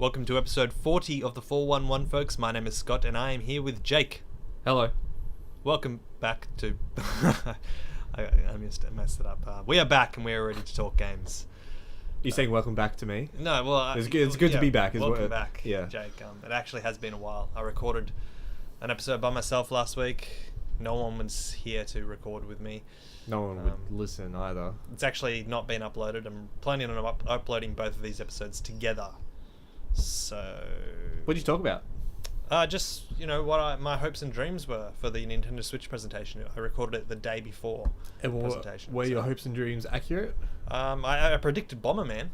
Welcome to episode 40 of the 411, folks. My name is Scott, and I am here with Jake. Hello. Welcome back to... I messed it up. We are back, and we are ready to talk games. You're saying welcome back to me? No, well... It's good to be back. Welcome back, yeah. Jake. It actually has been a while. I recorded an episode by myself last week. No one was here to record with me. No one would listen either. It's actually not been uploaded. I'm planning on uploading both of these episodes together. So... What did you talk about? Just, what my hopes and dreams were for the Nintendo Switch presentation. I recorded it the day before the presentation. Were your hopes and dreams accurate? I predicted Bomberman.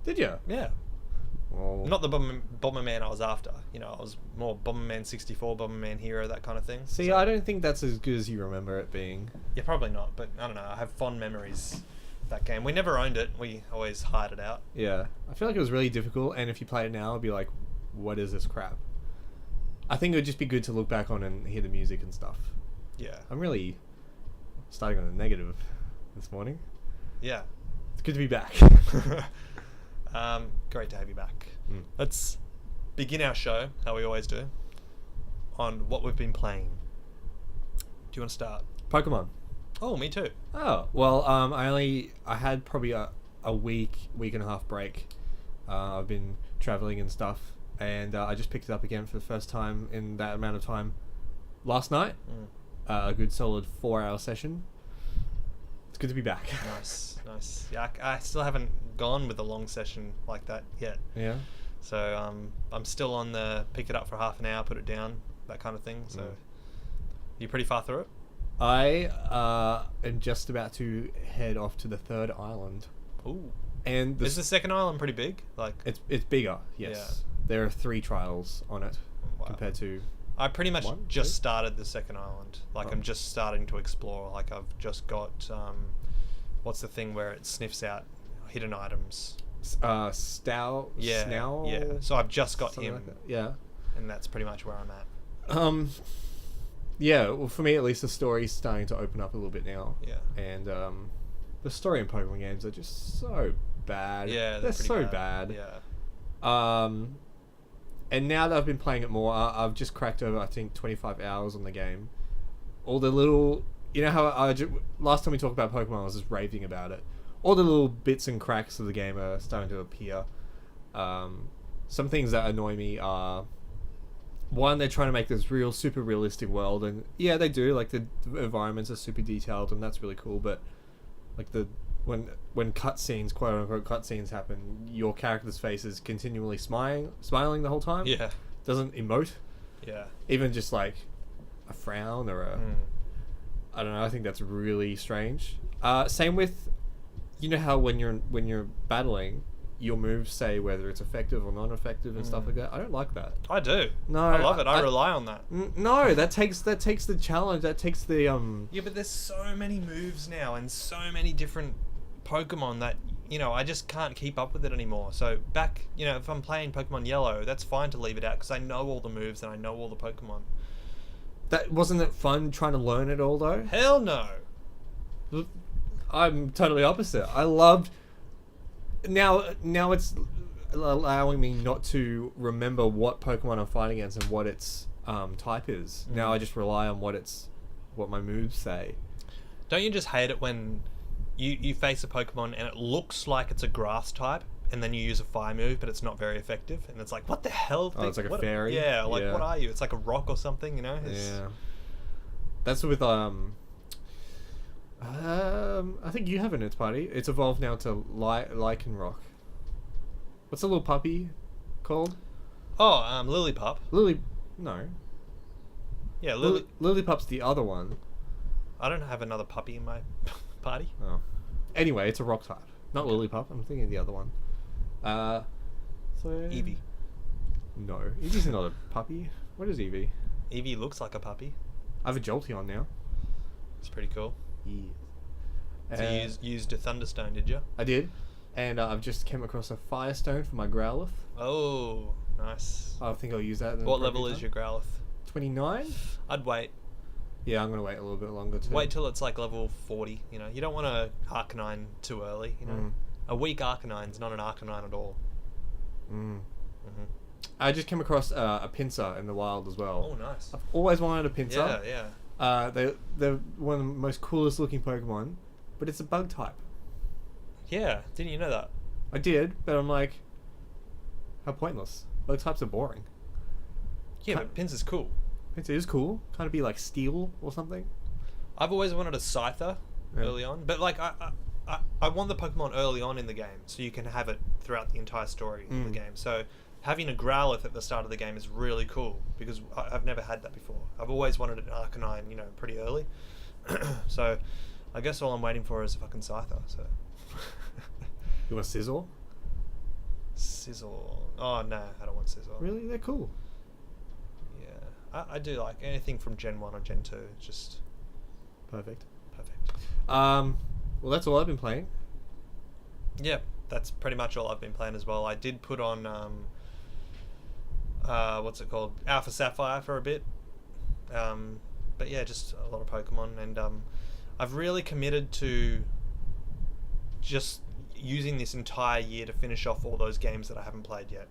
Did you? Yeah. Well, Not the Bomberman I was after. I was more Bomberman 64, Bomberman Hero, that kind of thing. See, I don't think that's as good as you remember it being. Yeah, probably not, but I don't know. I have fond memories of that game. We never owned it. We always hired it out. Yeah. I feel like it was really difficult, and if you play it now, it'd be like, what is this crap? I think it would just be good to look back on and hear the music and stuff. Yeah. I'm really starting on a negative this morning. Yeah. It's good to be back. Great to have you back. Let's begin our show, how we always do, on what we've been playing. Do you want to start? Pokemon. Oh, me too. Oh, well, I had probably a week and a half break. I've been traveling and stuff, and I just picked it up again for the first time in that amount of time last night. A good solid 4-hour session. It's good to be back. Nice. Yeah, I still haven't gone with a long session like that yet. Yeah. So I'm still on the pick it up for half an hour, put it down, that kind of thing. So you're pretty far through it? I am just about to head off to the third island. Ooh. And Is the second island pretty big? Like it's bigger, yes. Yeah. There are 3 trials on it compared to... I pretty much One, just two? started the second island. Like I'm just starting to explore. Like I've just got what's the thing where it sniffs out hidden items? Snow. Yeah. So I've just got him, like that. Yeah. and that's pretty much where I'm at. Yeah, well, for me at least, the story's starting to open up a little bit now. Yeah. And the story in Pokemon games are just so bad. Yeah, they're pretty so bad. Yeah. And now that I've been playing it more, I've just cracked over, I think, 25 hours on the game. All the little... You know how last time we talked about Pokemon, I was just raving about it. All the little bits and cracks of the game are starting to appear. Some things that annoy me are... One, they're trying to make this super realistic world, and yeah, they do. Like, the environments are super detailed, and that's really cool, but like when cutscenes, quote unquote cutscenes happen, your character's face is continually smiling the whole time. Yeah. Doesn't emote. Yeah. Even just like a frown or a I don't know, I think that's really strange. Same with, you know how when you're battling, your moves say whether it's effective or non-effective and stuff like that. I don't like that. I do. No, I love it. I rely on that. No, that takes the challenge. That takes the Yeah, but there's so many moves now and so many different Pokemon that, I just can't keep up with it anymore. So back, if I'm playing Pokemon Yellow, that's fine to leave it out because I know all the moves and I know all the Pokemon. That wasn't it fun trying to learn it all though? Hell no. I'm totally opposite. I loved. Now it's allowing me not to remember what Pokemon I'm fighting against and what its type is. Now I just rely on what my moves say. Don't you just hate it when you face a Pokemon and it looks like it's a grass type and then you use a fire move but it's not very effective and it's like, what the hell? Oh, it's like a fairy? Yeah, like Yeah. what are you? It's like a rock or something, Yeah. That's with I think you have an its party. It's evolved now to Lycanroc. What's the little puppy called? Oh, Lillipup. No. Yeah, Lillipup's the other one. I don't have another puppy in my party. Oh. Anyway, it's a rock type. Not Lillipup. I'm thinking of the other one. So Eevee. No, Eevee's not a puppy. What is Eevee? Eevee looks like a puppy. I have a Jolteon now. It's pretty cool. Yeah. So you used a Thunderstone, did you? I did. And I've just came across a Firestone for my Growlithe. Oh, nice. I think I'll use that. What level is your Growlithe? 29? I'd wait. Yeah, I'm going to wait a little bit longer too. Wait till it's like level 40, You don't want to Arcanine too early, A weak Arcanine's not an Arcanine at all. Mhm. I just came across a pincer in the wild as well. Oh, nice. I've always wanted a pincer. Yeah, yeah. They're one of the most coolest looking Pokemon, but it's a bug type. Yeah, didn't you know that? I did, but I'm like, how pointless. Bug types are boring. Yeah, Can't- but Pinsir's cool. Pincer is cool. Kind of be like Steel or something. I've always wanted a Scyther Yeah. early on, but like I want the Pokemon early on in the game so you can have it throughout the entire story of the game. So having a Growlithe at the start of the game is really cool because I've never had that before. I've always wanted an Arcanine, you know, pretty early. So I guess all I'm waiting for is a fucking Scyther. So You want Sizzle? Sizzle. Oh no, I don't want Sizzle. Really? They're cool. Yeah, I do like anything from Gen 1 or Gen 2. It's just Perfect. perfect. Well, that's all I've been playing. Yeah, that's pretty much all I've been playing as well. I did put on what's it called, Alpha Sapphire for a bit, but yeah, just a lot of Pokemon, and I've really committed to just using this entire year to finish off all those games that I haven't played yet.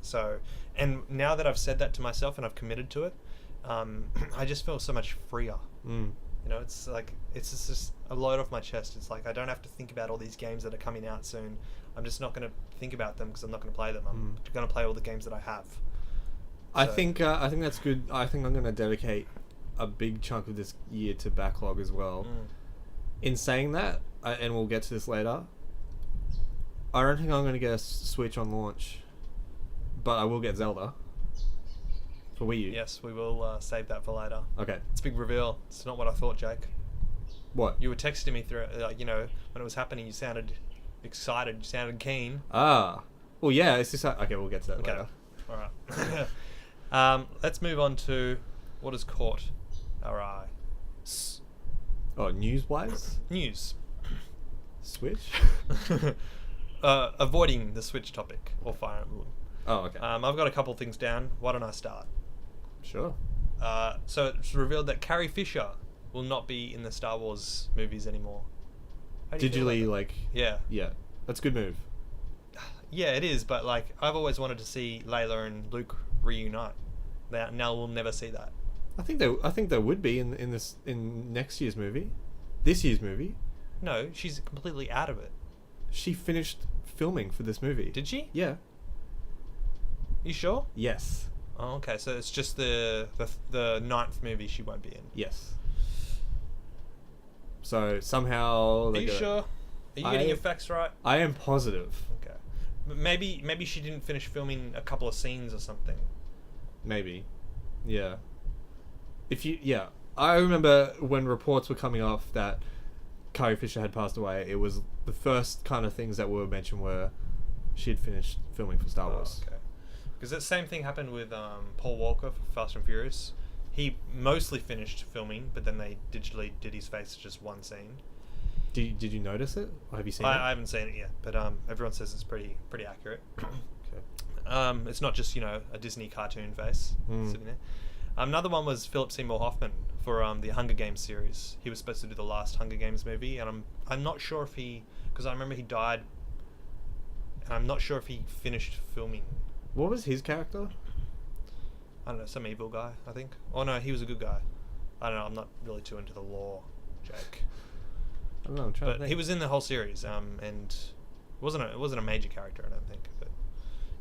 So, and now that I've said that to myself and I've committed to it, I just feel so much freer. You know, it's like, it's just a load off my chest. It's like I don't have to think about all these games that are coming out soon. I'm just not going to think about them because I'm not going to play them. I'm going to play all the games that I have. I So- think that's good. I think I'm going to dedicate a big chunk of this year to backlog as well. In saying that, and we'll get to this later, I don't think I'm going to get a Switch on launch, but I will get Zelda for Wii U. Yes, we will save that for later. Okay. It's a big reveal. It's not what I thought, Jake. What? You were texting me through, you know, when it was happening, you sounded excited, you sounded keen. Ah. Well, yeah. It's just okay. We'll get to that Okay. later. Alright. Let's move on to what has caught our eye. Oh, news-wise, News. Switch. Avoiding the Switch topic, or Fire Emblem. Oh, okay. I've got a couple things down. Why don't I start? Sure. So it's revealed that Carrie Fisher will not be in the Star Wars movies anymore. How do you feel Digitally, about like, that? Yeah. yeah, that's a good move. Yeah, it is, but like I've always wanted to see Layla and Luke reunite. Now we'll never see that. I think there would be in next year's movie, this year's movie. No, she's completely out of it. She finished filming for this movie. Did she? Yeah. You sure? Yes. Oh, okay. So it's just the ninth movie she won't be in. Yes. So somehow. Are you sure? Are you getting your facts right? I am positive. Okay. Maybe she didn't finish filming a couple of scenes or something. Maybe. Yeah. I remember when reports were coming off that Carrie Fisher had passed away, it was the first kind of things that were mentioned were she had finished filming for Star Wars. Oh, okay. Because the same thing happened with Paul Walker for Fast and Furious. He mostly finished filming, but then they digitally did his face to just one scene. Did you notice it? Or have you seen it? I haven't seen it yet, but everyone says it's pretty accurate. Okay. It's not just, you know, a Disney cartoon face sitting there. Another one was Philip Seymour Hoffman for the Hunger Games series. He was supposed to do the last Hunger Games movie, and I'm not sure if because I remember he died, and I'm not sure if he finished filming. What was his character? I don't know, some evil guy, I think. Oh no, he was a good guy. I don't know, I'm not really too into the lore, Jake. I don't know. I'm trying to But think. he was in the whole series, and it wasn't a major character, I don't think. But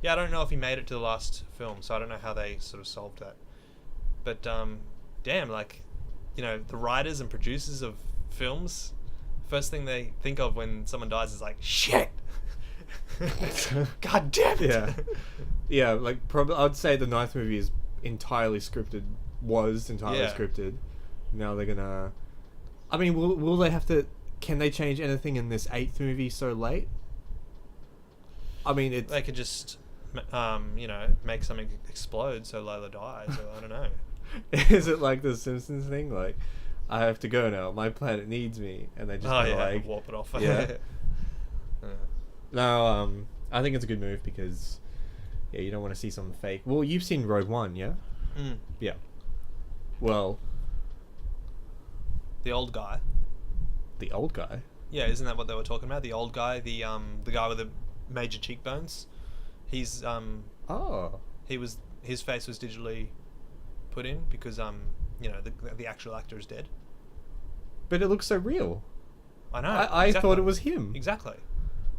yeah, I don't know if he made it to the last film, so I don't know how they sort of solved that. But damn, like, you know, the writers and producers of films, first thing they think of when someone dies is like, shit. God damn it. Yeah. Yeah, like probably I'd say the ninth movie is entirely scripted. Was entirely Yeah. scripted. Now they're gonna. I mean, will they have to? Can they change anything in this eighth movie so late? I mean, it's They could just, you know, make something explode so Lola dies, or I don't know. is it like the Simpsons thing? Like, I have to go now. My planet needs me, and they just Oh kinda yeah, like warp it off. Yeah. Yeah. No. I think it's a good move because, yeah, you don't want to see something fake. Well, you've seen Rogue One, yeah? Mm. Yeah. Well, The old guy. the old guy. Yeah, isn't that what they were talking about? The old guy, the guy with the major cheekbones. He's Oh. His face was digitally put in because the actual actor is dead. But it looks so real. I know. I exactly. thought it was him. Exactly.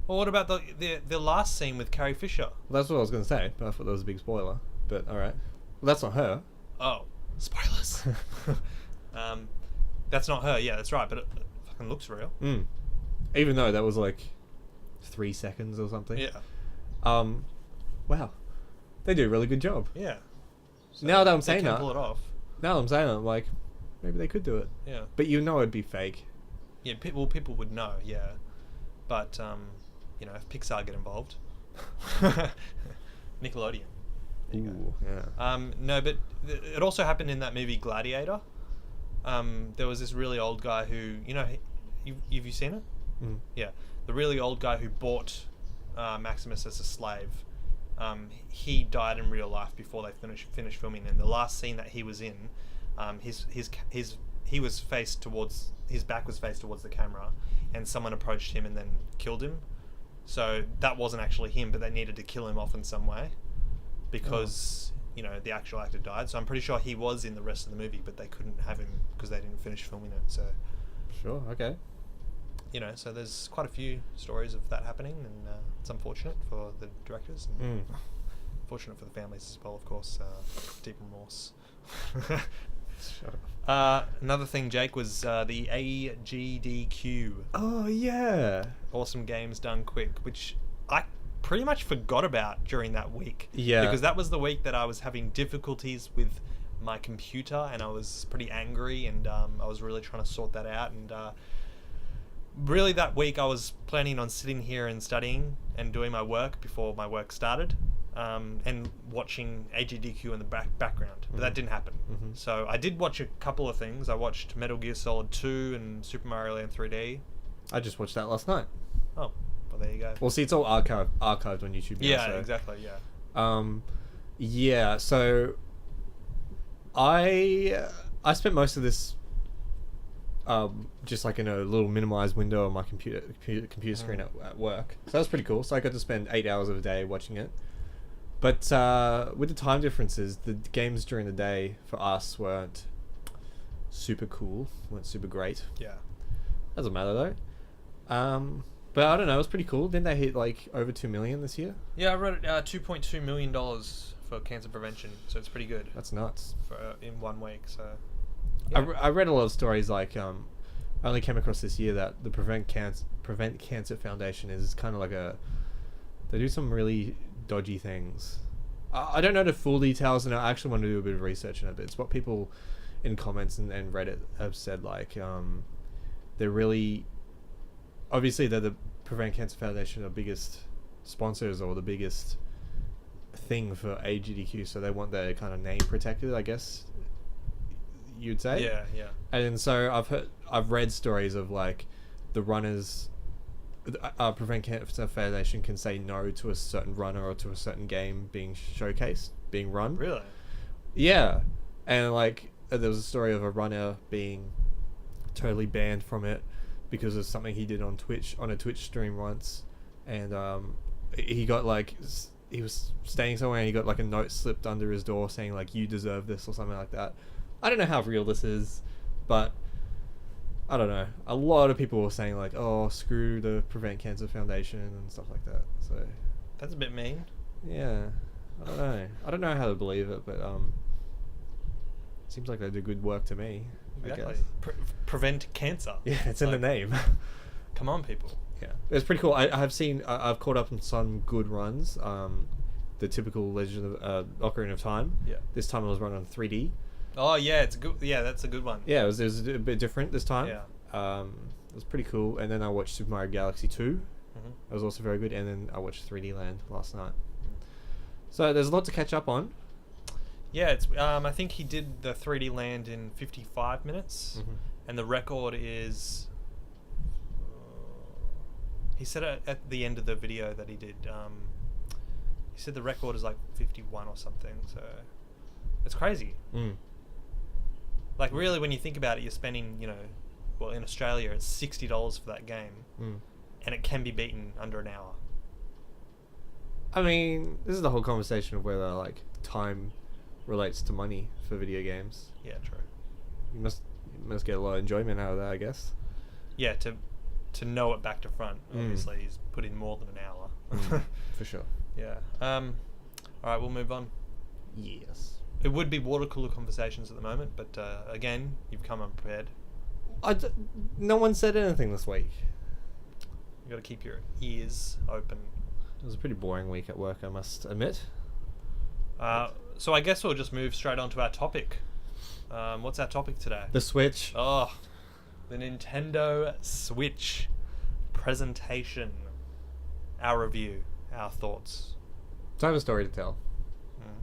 Well, what about the last scene with Carrie Fisher? Well, that's what I was going to say, but I thought that was a big spoiler. But alright. Well, that's not her. Oh, spoilers. That's not her. Yeah, that's right. But it fucking looks real. Mm. Even though that was like 3 seconds or something. Yeah. Wow. They do a really good job. Yeah. So Now that I'm they saying can that, pull it off. now I'm saying that, I'm like, maybe they could do it. Yeah. But you know it'd be fake. Yeah. People would know. Yeah. But if Pixar get involved, Nickelodeon. There you go. Ooh, yeah. No, but it also happened in that movie Gladiator. There was this really old guy who, have you seen it? Mm. Yeah, the really old guy who bought Maximus as a slave. He died in real life before they finished filming. And the last scene that he was in, his back was faced towards the camera, and someone approached him and then killed him. So that wasn't actually him, but they needed to kill him off in some way because the actual actor died. So I'm pretty sure he was in the rest of the movie, but they couldn't have him because they didn't finish filming it. So Sure, okay. so there's quite a few stories of that happening, and it's unfortunate for the directors and fortunate for the families as well, of course. Deep remorse. Shut up. Another thing, Jake, was the AGDQ. Oh, yeah. Awesome Games Done Quick, which I pretty much forgot about during that week. Yeah. Because that was the week that I was having difficulties with my computer, and I was pretty angry, and I was really trying to sort that out. And really that week I was planning on sitting here and studying and doing my work before my work started, and watching AGDQ in the background, but that didn't happen. So I did watch a couple of things. I watched Metal Gear Solid 2 and Super Mario Land 3D. I just watched that last night. Oh, well, there you go. Well, see, it's all archived on YouTube now. Yeah, so. exactly, yeah. Yeah, so I spent most of this just like in a little minimized window on my computer screen at work. So that was pretty cool. So I got to spend 8 hours of a day watching it. But with the time differences, the games during the day for us weren't super cool, weren't super great. Yeah. Doesn't matter though. But I don't know, it was pretty cool. Didn't they hit like over 2 million this year? Yeah, I read it, $2.2 million for cancer prevention, so it's pretty good. That's nuts. For in 1 week, so... Yeah. I read a lot of stories like I only came across this year that the Prevent Cancer Foundation is kind of like they do some really dodgy things. I don't know the full details, and I actually want to do a bit of research on it, but it's what people in comments and Reddit have said, like they're really... Obviously, they're the Prevent Cancer Foundation, the biggest sponsors or the biggest thing for AGDQ, so they want their kind of name protected, I guess you'd say. Yeah, yeah. And so I've read stories of like the runners, Prevent Cancer Foundation can say no to a certain runner or to a certain game being showcased, being run. Really? Yeah, and like there was a story of a runner being totally banned from it because of something he did on a Twitch stream once, and he got like he was staying somewhere and he got like a note slipped under his door saying like, you deserve this or something like that. I don't know how real this is, but I don't know. A lot of people were saying like, oh, screw the Prevent Cancer Foundation and stuff like that. So That's a bit mean. yeah, I don't know. I don't know how to believe it, but seems like they do good work to me. Exactly. I guess. Prevent cancer. Yeah, it's in the name. Come on, people. Yeah, it's pretty cool. I've caught up on some good runs. The typical Legend of Ocarina of Time. Yeah. This time it was run on 3D. Oh yeah, it's good. Yeah, that's a good one. Yeah, it was a bit different this time. Yeah. It was pretty cool. And then I watched Super Mario Galaxy 2. Mm-hmm. It was also very good. And then I watched 3D Land last night. So there's a lot to catch up on. Yeah, it's. I think he did the 3D Land in 55 minutes, and the record is. He said it at the end of the video that he did. He said the record is like 51 or something. So it's crazy. Mm. Like really, when you think about it, you're spending, well, in Australia, it's $60 for that game, and it can be beaten under an hour. I mean, this is the whole conversation of whether like time relates to money for video games. Yeah, true. You must get a lot of enjoyment out of that, I guess. Yeah, to know it back to front. Obviously, he's put in more than an hour. For sure. Yeah. All right, we'll move on. Yes. It would be water cooler conversations at the moment, but again, you've come unprepared. No one said anything this week. You got to keep your ears open. It was a pretty boring week at work, I must admit. So I guess we'll just move straight on to our topic. What's our topic today? The Switch. Oh, the Nintendo Switch presentation. Our review, our thoughts. So I have a story to tell. Mm.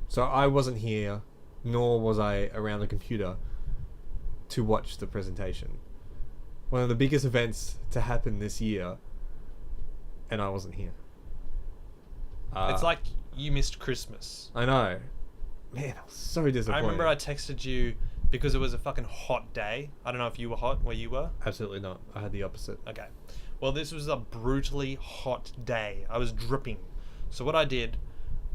So I wasn't here, nor was I around the computer to watch the presentation. One of the biggest events to happen this year, and I wasn't here. It's like you missed Christmas. I know. Man, I was so disappointed. I remember I texted you because it was a fucking hot day. I don't know if you were hot where you were. Absolutely not. I had the opposite. Okay. Well, this was a brutally hot day. I was dripping. So what I did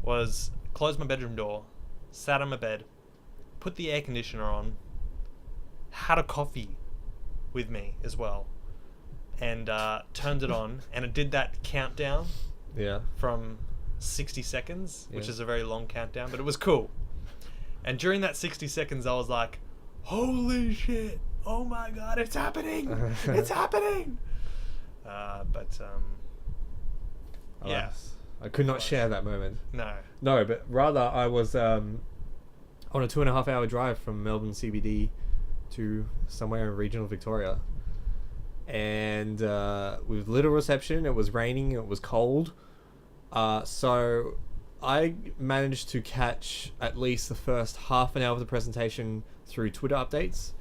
was close my bedroom door, sat on my bed, put the air conditioner on, had a coffee with me as well, and turned it on, and it did that countdown Yeah. from 60 seconds, which Yeah. is a very long countdown, but it was cool. And during that 60 seconds, I was like, holy shit, oh my god, it's happening, it's happening. Yeah. Alas, I could not share that moment. No. No, but rather I was on a 2.5 hour drive from Melbourne CBD to somewhere in regional Victoria. And with little reception, it was raining, it was cold. So I managed to catch at least the first half an hour of the presentation through Twitter updates.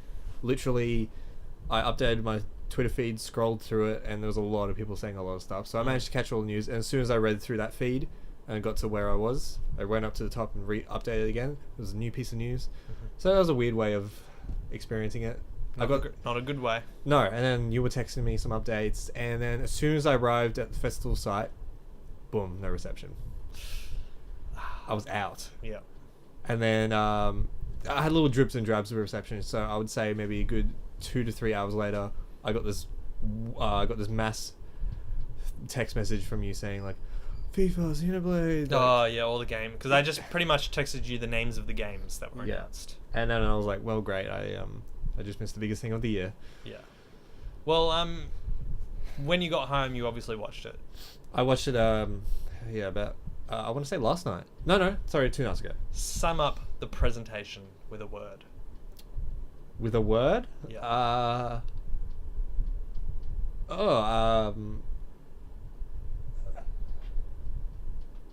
Literally, I updated my Twitter feed, scrolled through it, and there was a lot of people saying a lot of stuff. So I managed to catch all the news, and as soon as I read through that feed and got to where I was, I went up to the top and updated it again. It was a new piece of news. So that was a weird way of experiencing it. Not a good way. No, and then you were texting me some updates, and then as soon as I arrived at the festival site, boom, no reception. I was out. Yeah. And then I had little drips and drabs of reception, so I would say maybe a good 2 to 3 hours later, I got this mass text message from you saying like, FIFA, Xenoblade. Oh yeah, all the game, because I just pretty much texted you the names of the games that were announced. And then I was like, well, great, I just missed the biggest thing of the year. Yeah. Well, when you got home, you obviously watched it. I watched it about I want to say last night. No, sorry, 2 nights ago. Sum up the presentation with a word. With a word? Yeah. I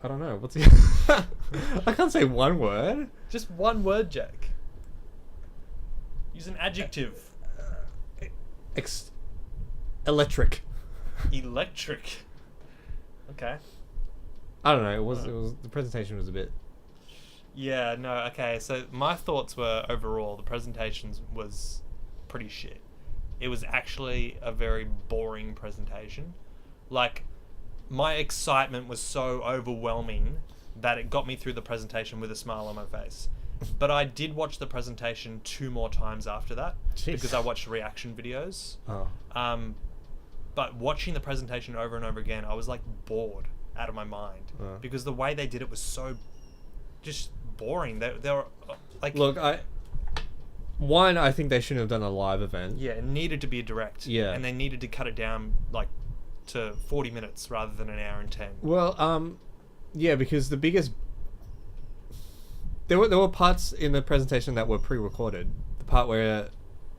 don't know. What's the... I can't say one word. Just one word, Jack. Use an adjective. Electric. Electric. Okay. I don't know. It was the presentation was a bit. Yeah, no, okay. So my thoughts were overall the presentation was pretty shit. It was actually a very boring presentation. Like, my excitement was so overwhelming that it got me through the presentation with a smile on my face. But I did watch the presentation 2 more times after that. Jeez. Because I watched reaction videos. Oh. But watching the presentation over and over again, I was like bored out of my mind. Because the way they did it was so just boring. They were like... Look, I think they shouldn't have done a live event. Yeah, it needed to be a direct. Yeah. And they needed to cut it down like to 40 minutes rather than an hour and 10. Well, yeah, because the biggest... There were parts in the presentation that were pre-recorded. The part where...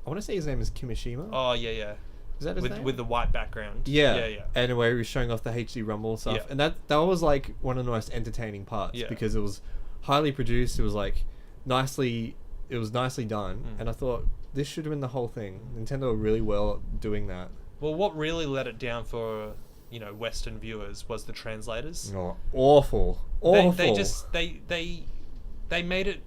I want to say his name is Kimishima. Oh, yeah. Is that his name? With the white background. Yeah. Yeah. And where he was showing off the HD Rumble and stuff. Yeah. And that was like one of the most entertaining parts. Yeah. Because it was highly produced. It was like nicely done. And I thought, this should have been the whole thing. Nintendo were really well at doing that. Well, what really let it down for, Western viewers was the translators. Oh, awful. They made it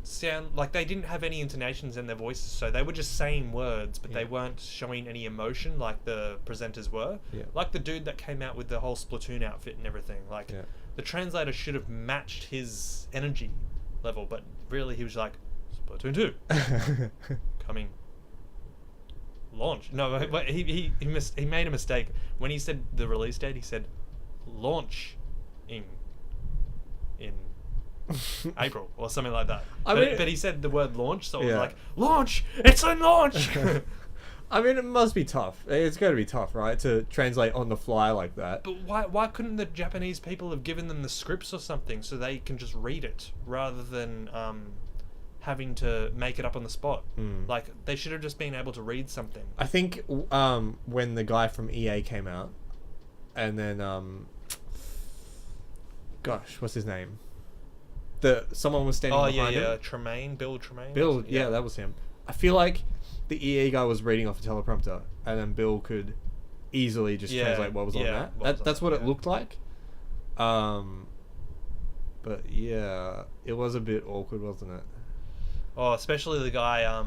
sound like they didn't have any intonations in their voices, so they were just saying words, but Yeah. they weren't showing any emotion like the presenters were. Yeah. Like the dude that came out with the whole Splatoon outfit and everything. Like Yeah. the translator should have matched his energy level, but really he was like, Splatoon 2 coming. Launch. No, but he made a mistake when he said the release date. He said launch in April or something like that. But he said the word launch, so it was Yeah. like launch. It's a launch. I mean, it must be tough. It's got to be tough, right, to translate on the fly like that. But why couldn't the Japanese people have given them the scripts or something so they can just read it rather than having to make it up on the spot? Like they should have just been able to read something. I think when the guy from EA came out, and then gosh, what's his name? Someone was standing Oh behind yeah, him. Tremaine, Bill Tremaine. Bill, yeah, that was him. I feel like the EA guy was reading off a teleprompter, and then Bill could easily just Yeah, translate what was on yeah, that. what was on That's it, what it yeah. looked like. But yeah, it was a bit awkward, wasn't it? Oh, especially the guy.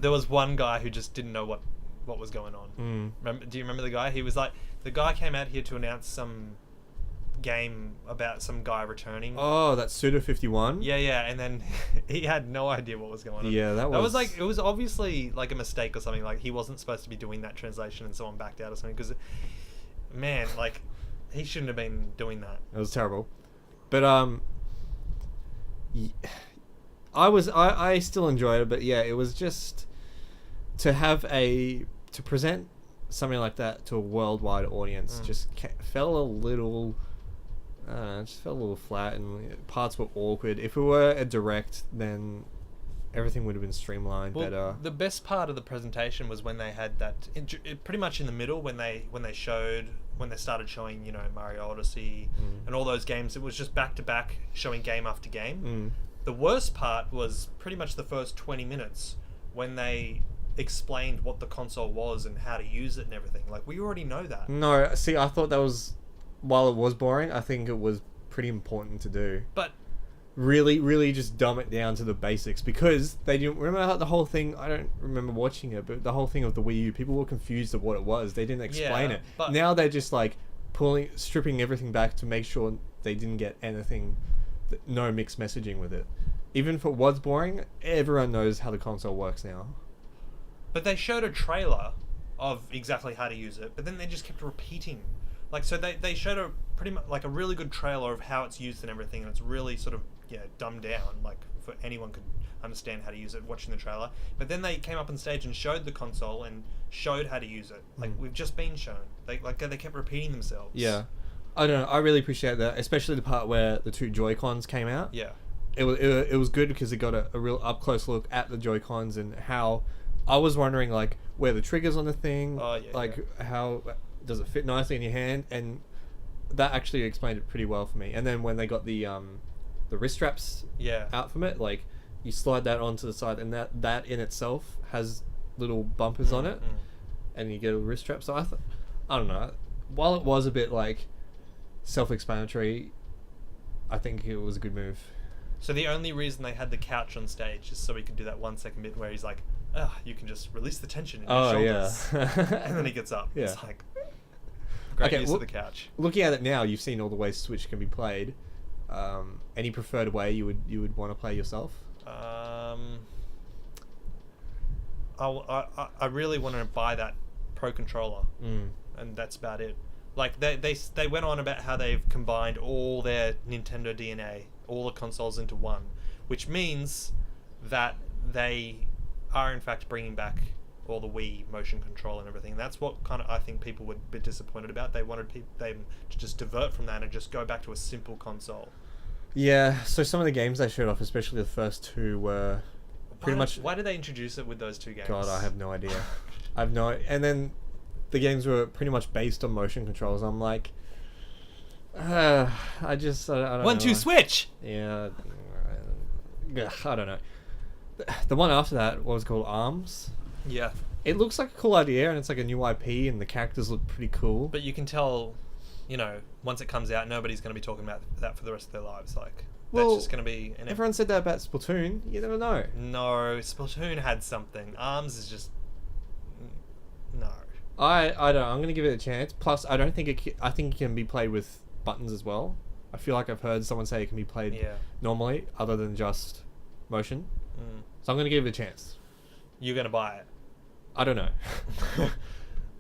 There was one guy who just didn't know what was going on. Do you remember the guy? He was like, the guy came out here to announce some game about some guy returning. Oh, that's Suda51. Yeah, and then he had no idea what was going on. Yeah, that was was like, it was obviously like a mistake or something. Like he wasn't supposed to be doing that translation, and someone backed out or something. Because, man, like he shouldn't have been doing that. It was terrible. But I still enjoyed it, but yeah, it was just to present something like that to a worldwide audience just felt a little just felt a little flat, and parts were awkward. If it were a direct, then everything would have been streamlined better. The best part of the presentation was when they had that pretty much in the middle when they started showing, you know, Mario Odyssey and all those games. It was just back to back showing game after game. The worst part was pretty much the first 20 minutes when they explained what the console was and how to use it and everything. Like, we already know that. No, see, I thought that was, while it was boring, I think it was pretty important to do. But Really just dumb it down to the basics, because they didn't remember how the whole thing. I don't remember watching it, but the whole thing of the Wii U, people were confused of what it was. They didn't explain Yeah, it. but- Now they're just like stripping everything back to make sure they didn't get anything, no mixed messaging with it. Even if it was boring, everyone knows how the console works now. But they showed a trailer of exactly how to use it, but then they just kept repeating. Like, so they showed a pretty much like a really good trailer of how it's used and everything, and it's really sort of dumbed down, like for anyone could understand how to use it watching the trailer. But then they came up on stage and showed the console and showed how to use it. Like we've just been shown. They kept repeating themselves. Yeah, I don't know. I really appreciate that, especially the part where the two Joy-Cons came out. Yeah. It was good because it got a real up close look at the Joy-Cons and how I was wondering like where the triggers on the thing, Oh, yeah, like yeah. how does it fit nicely in your hand, and that actually explained it pretty well for me. And then when they got the wrist straps Yeah. out from it, like you slide that onto the side, and that in itself has little bumpers on it, and you get a wrist strap. So I don't know. While it was a bit like self-explanatory, I think it was a good move. So the only reason they had the couch on stage is so he could do that 1 second bit where he's like, you can just release the tension in your shoulders. And then he gets up. Yeah. It's like, great Okay, use well- of the couch. Looking at it now, you've seen all the ways Switch can be played. Any preferred way you would want to play yourself? I really want to buy that Pro Controller, and that's about it. Like they went on about how they've combined all their Nintendo DNA, all the consoles into one, which means that they are in fact bringing back all the Wii motion control and everything. That's what kind of I think people would be disappointed about. They wanted them to just divert from that and just go back to a simple console. Yeah, so some of the games they showed off, especially the first two, were pretty much... Why did they introduce it with those two games? God, I have no idea. I have no... And then the games were pretty much based on motion controls. I'm like... I don't know. 1, 2, switch! Yeah. I don't know. The one after that, what was it called? ARMS? Yeah. It looks like a cool idea, and it's like a new IP, and the characters look pretty cool. But you can tell, once it comes out, nobody's going to be talking about that for the rest of their lives. Like, Well, That's just going to be... Everyone said that about Splatoon. You never know. No, Splatoon had something. ARMS is just... No. I don't. I'm gonna give it a chance. Plus, I don't think I think it can be played with buttons as well. I feel like I've heard someone say it can be played Yeah. normally, other than just motion. Mm. So I'm gonna give it a chance. You're going to buy it. I don't know.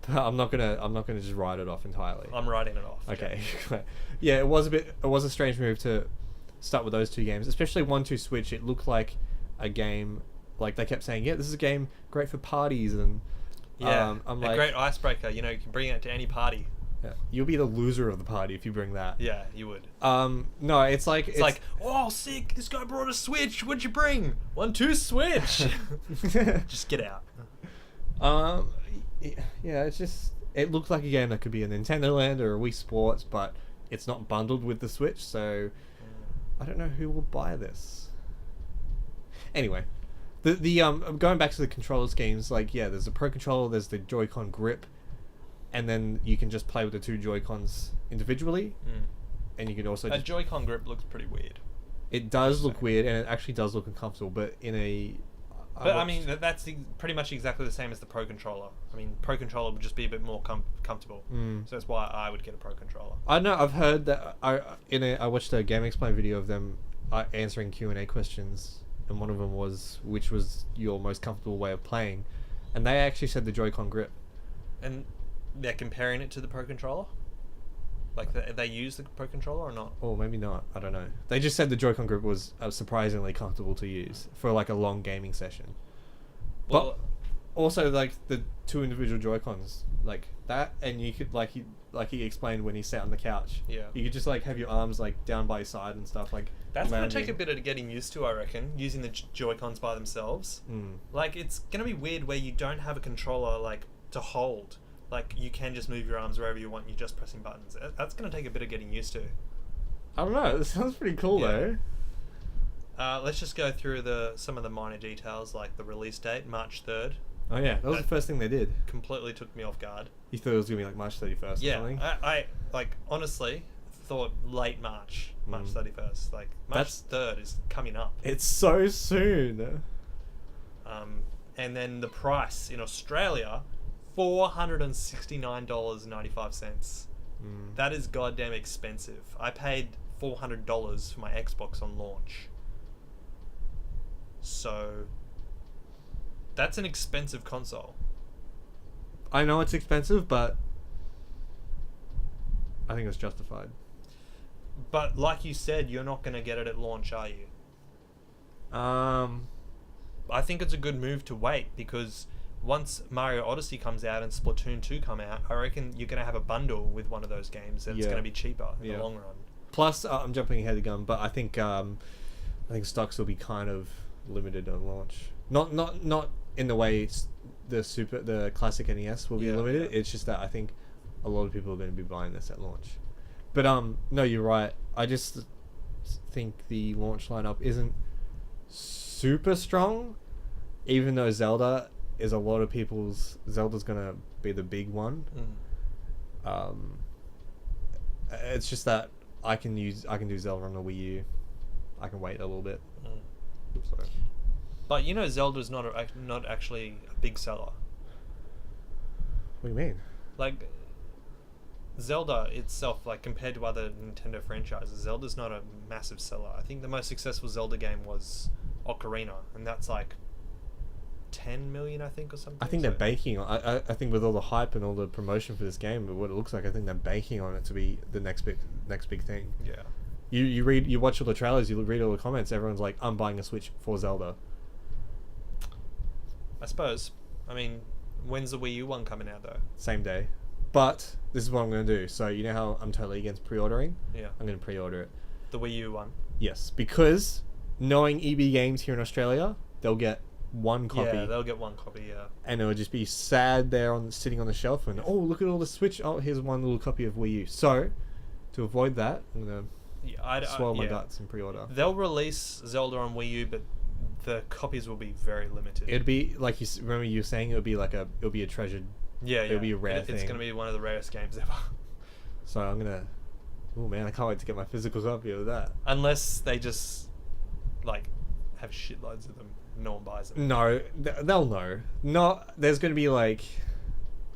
But I'm not gonna just write it off entirely. I'm writing it off. Okay. Yeah, it was a strange move to start with those two games, especially 1-2 Switch. It looked like a game, like they kept saying, yeah, this is a game great for parties, and Yeah. I'm a like, great icebreaker. You know, you can bring it to any party. yeah, you'll be the loser of the party if you bring that. Yeah, you would. No, it's like It's like, oh, sick! This guy brought a Switch. What'd you bring? 1-2 Switch. Just get out. Yeah, it's just, it looked like a game that could be a Nintendo Land or a Wii Sports, but it's not bundled with the Switch, so I don't know who will buy this. Anyway, the going back to the controller schemes, like, yeah, there's the Pro Controller, there's the Joy-Con grip, and then you can just play with the two Joy-Cons individually, and you can also That just, Joy-Con grip looks pretty weird. it does look weird, and it actually does look uncomfortable, but in a... But I mean, that's pretty much exactly the same as the Pro Controller. I mean, Pro Controller would just be a bit more comfortable. So that's why I would get a Pro Controller. I know, I've heard that, I watched a Game Explain video of them answering Q&A questions, and one of them was, which was your most comfortable way of playing, and they actually said the Joy-Con grip. And they're comparing it to the Pro Controller? Like, they use the Pro Controller or not? Or maybe not, I don't know. They just said the Joy-Con grip was surprisingly comfortable to use for like a long gaming session. Well, But also, like, the two individual Joy-Cons, like that, and you could, like he explained when he sat on the couch, yeah. you could just like have your arms like down by your side and stuff, like That's going to take a lounging. bit of getting used to, I reckon, using the Joy-Cons by themselves. Like, it's going to be weird where you don't have a controller, like, to hold. Like, you can just move your arms wherever you want, you're just pressing buttons. That's going to take a bit of getting used to. I don't know, this sounds pretty cool Yeah. though. Let's just go through some of the minor details, like the release date, March 3rd. Oh yeah, that was the first thing they did. Completely took me off guard. You thought it was gonna be like March 31st or Yeah, something? I like, honestly thought late March 31st. Like, March 3rd is coming up. It's so soon. And then the price in Australia, $469.95. That is goddamn expensive. I paid $400 for my Xbox on launch. So that's an expensive console. I know it's expensive, but I think it's justified. But like you said, you're not going to get it at launch, are you? I think it's a good move to wait, because once Mario Odyssey comes out and Splatoon 2 come out, I reckon you're going to have a bundle with one of those games, and it's Yeah. going to be cheaper in Yeah. the long run. Plus, I'm jumping ahead of the gun, but I think stocks will be kind of limited on launch. Not in the way the classic NES will be Yeah, limited. yeah. It's just that I think a lot of people are going to be buying this at launch. But no, you're right. I just think the launch lineup isn't super strong, even though Zelda's gonna be the big one. It's just that I can do Zelda on the Wii U. I can wait a little bit. So. But you know, Zelda's not actually a big seller. What do you mean? Like, Zelda itself, like, compared to other Nintendo franchises, Zelda's not a massive seller. I think the most successful Zelda game was Ocarina, and that's like 10 million, I think, or something. I think they're So- banking on. I think with all the hype and all the promotion for this game, but what it looks like, I think they're banking on it to be the next big thing. Yeah. You watch all the trailers, you read all the comments. Everyone's like, "I'm buying a Switch for Zelda." I suppose. I mean, when's the Wii U one coming out, though? Same day. But this is what I'm going to do. So you know how I'm totally against pre-ordering? Yeah. I'm going to pre-order it. The Wii U one. Yes, because knowing EB Games here in Australia, they'll get one copy. Yeah, they'll get one copy, yeah. And it'll just be sad there sitting on the shelf and, oh, look at all the Switch. Oh, here's one little copy of Wii U. So, to avoid that, I'm going Yeah, to swallow my yeah. guts and pre-order. They'll release Zelda on Wii U, but the copies will be very limited. It'd be, like remember you were saying, it'll be a treasured. Yeah, it'll be a rare It's thing. going to be one of the rarest games ever. So I'm going to Oh man, I can't wait to get my physical copy of that. Unless they just like have shitloads of them, no one buys them. No, they'll know. Not there's going to be like,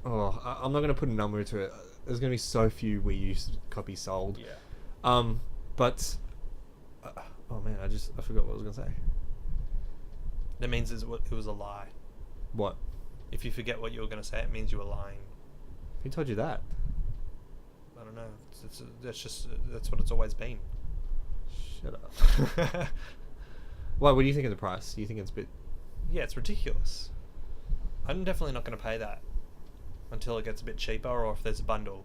I'm not going to put a number to it. There's going to be so few Wii U copies sold. Yeah. But oh man, I forgot what I was going to say. That means it was a lie. What? If you forget what you were going to say, it means you were lying. Who told you that? I don't know. That's what it's always been. Shut up. Why? What do you think of the price? Do you think it's a bit? Yeah, it's ridiculous. I'm definitely not going to pay that until it gets a bit cheaper, or if there's a bundle.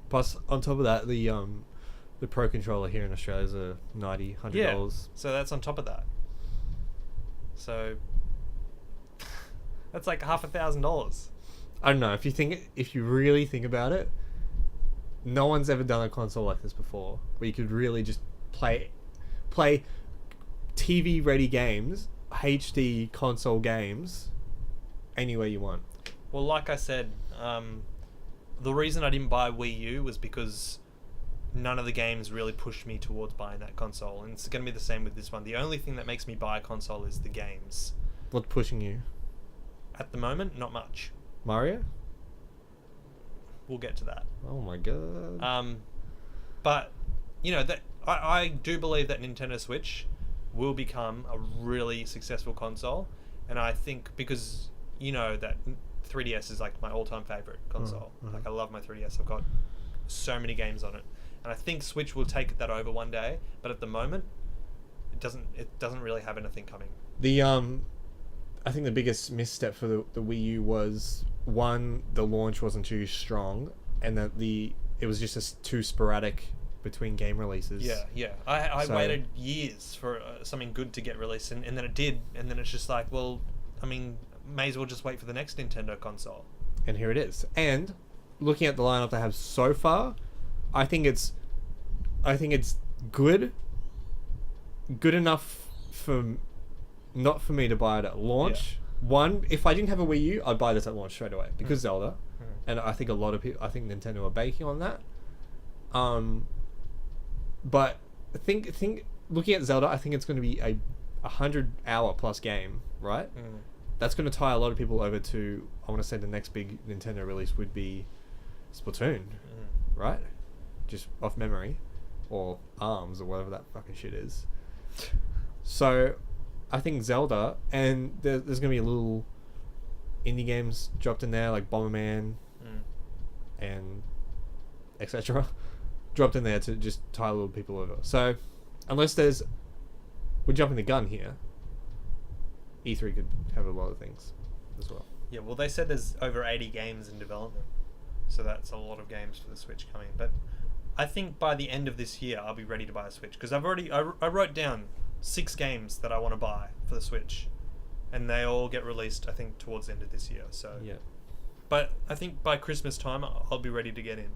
Plus, on top of that, the Pro controller here in Australia is a $90, $100. Yeah. So that's on top of that. So that's like $5,000. I don't know. If you really think about it, no one's ever done a console like this before, where you could really just play TV ready games, HD console games, anywhere you want. Well, like I said, the reason I didn't buy Wii U was because none of the games really pushed me towards buying that console, and it's going to be the same with this one. The only thing that makes me buy a console is the games. What's pushing you? At the moment, not much. Mario? We'll get to that. Oh my god. But you know that I do believe that Nintendo Switch will become a really successful console, and I think because you know that 3DS is like my all-time favorite console. Like I love my 3DS. I've got so many games on it, and I think Switch will take that over one day. But at the moment, it doesn't really have anything coming. I think the biggest misstep for the Wii U was, one, the launch wasn't too strong, and that it was just too sporadic between game releases. Yeah. I waited years for something good to get released, and then it did, and then it's just like, well, I mean, may as well just wait for the next Nintendo console. And here it is. And looking at the lineup they have so far, I think it's good enough not for me to buy it at launch. Yeah. One, if I didn't have a Wii U, I'd buy this at launch straight away because Zelda, and I think a lot of people, I think Nintendo are banking on that. But think looking at Zelda, I think it's going to be a 100-hour plus game, right? That's going to tie a lot of people over to, I want to say the next big Nintendo release would be Splatoon, right? Just off memory, or ARMS, or whatever that fucking shit is. So I think Zelda, and there's going to be a little indie games dropped in there, like Bomberman and etc. dropped in there to just tie little people over. So unless we're jumping the gun here, E3 could have a lot of things as well. Yeah, well, they said there's over 80 games in development, so that's a lot of games for the Switch coming. But I think by the end of this year, I'll be ready to buy a Switch, because I wrote down 6 games that I want to buy for the Switch, and they all get released, I think, towards the end of this year. So yeah, but I think by Christmas time I'll be ready to get in.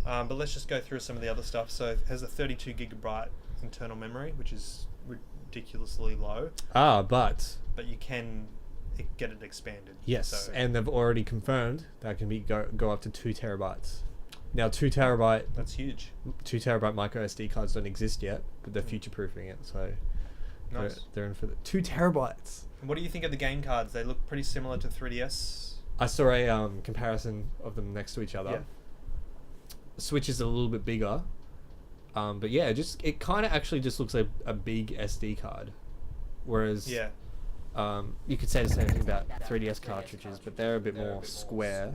But let's just go through some of the other stuff. So it has a 32 gigabyte internal memory, which is ridiculously low. But you can get it expanded. Yes, so, and they've already confirmed that can go up to 2 terabytes. Now 2 terabyte. That's huge. 2 terabyte micro SD cards don't exist yet, but they're future proofing it. So nice. They're in for the 2 terabytes. And what do you think of the game cards? They look pretty similar to 3DS. I saw a comparison of them next to each other. Yeah. Switch is a little bit bigger, but yeah, it kind of actually just looks like a big SD card, whereas you could say the same thing about 3DS cartridges, but they're a bit more square.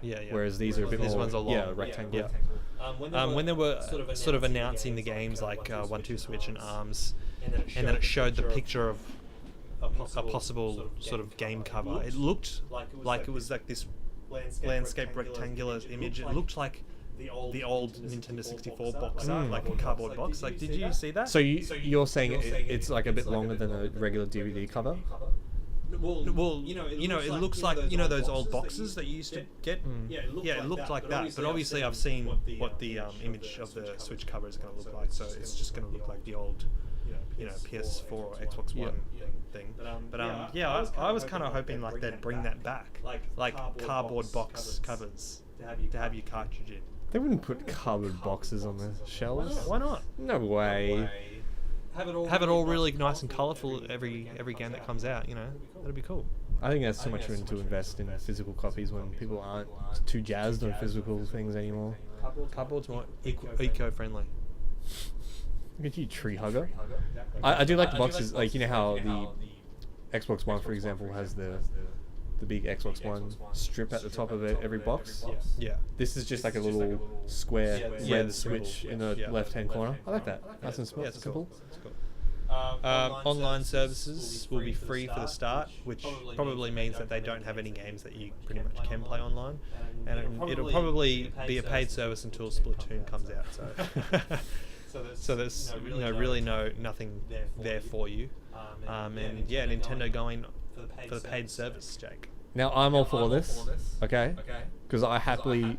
Yeah. Whereas these are a bit more ones are long. rectangular. Yeah. When they were sort of announcing the games like 1-2 Switch and ARMS, and then it showed the picture of a possible sort of game cover, it looked like it was like this landscape rectangular image. It looked like the old Nintendo 64 box art, like a cardboard box. Like, did you see that? So you're saying it's like a bit longer than a regular DVD cover? Well, you know, it looks like, you know, those old boxes that you used to get. Yeah, it looked like that. But obviously, I've seen what the image of the Switch cover is going to look like. So it's just going to look like the old, you know, PS4 or Xbox One thing. But yeah, I was kind of hoping like they'd bring that back, like cardboard box covers to have your cartridge in. They wouldn't put cardboard boxes on the shelves. Why not? No way. Have it all really nice and colourful every game that comes out. You know, that'd be cool. I think that's too much room to invest in physical copies when people aren't too jazzed on physical things anymore. Cardboard's more eco-friendly. Look at you, tree hugger. I do like the boxes, like, you know how the Xbox One, for example, has the big Xbox One strip at the top of every box. Yeah. This is just like a little square Yeah, red the switch in the yeah. left-hand corner. I like that. Nice and Yeah, it's simple. cool. It's cool. Online services will be free for the start, which probably means that they don't have any games that you pretty much can play online, and it'll probably be a paid service until Splatoon comes out. So there's really nothing there for you, and yeah, Nintendo going for the paid service, Jake. Now, I'm all for this, okay? Because I happily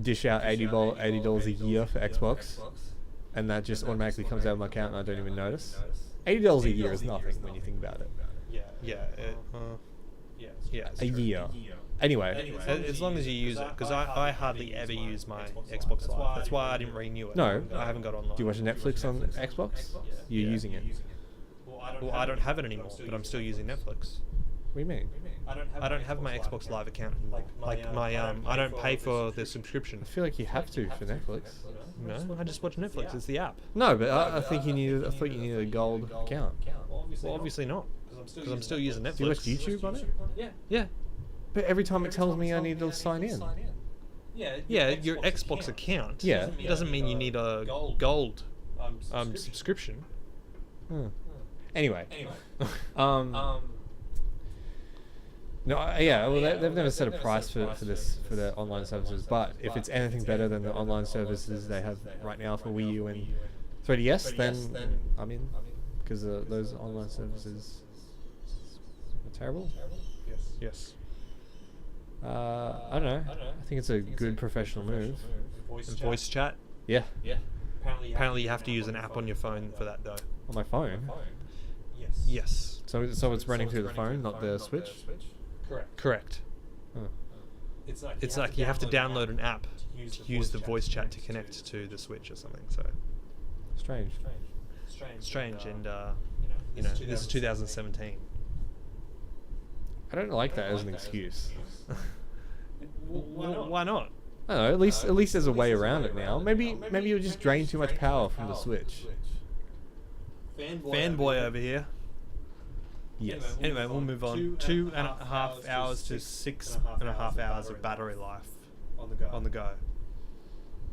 dish out $80 a year for Xbox, and that just automatically comes out of my account and I don't even notice. $80 a year is nothing when you think about it. Yeah. A year. Anyway, As long as you use it, because I hardly ever use my Xbox Live. That's why I didn't renew it. No. I haven't got online. do you watch Netflix on Xbox? You're using it. Well, I don't have it anymore, but I'm still using Netflix. What do you mean? I don't have my Xbox Live account anymore. Like I don't pay for the subscription. I feel like you have to for Netflix. No, I just watch Netflix. It's the app. No, but I think you needed. I thought you needed a gold account. Well, obviously not, because I'm still using Netflix. Do you watch YouTube on it? Yeah. But every time it tells me I need to sign in. Yeah, your Xbox account. Yeah. Doesn't mean you need a gold subscription. Hmm. Anyway. No, yeah. Well, they've never set a price for their online services. But if it's anything better than the online services they have right now for Wii U and 3DS, then I'm in, because those online services are terrible. Yes. I don't know. I think it's a good professional move. And voice chat. Yeah, Apparently, you have to use an app on your phone for that, though. on my phone. Yes. So it's running through the phone, not the Switch. Correct. Huh. It's like you have to download an app to use the voice chat to connect to the Switch or something. So Strange. strange, and this is 2017. I don't like that as an excuse. Why not? I don't know. At least there's a way around it now. Maybe you'll just drain too much power from the Switch. Fanboy over here. Yes. Anyway, we'll move on. 2.5 hours to 6.5 hours of battery life on the go.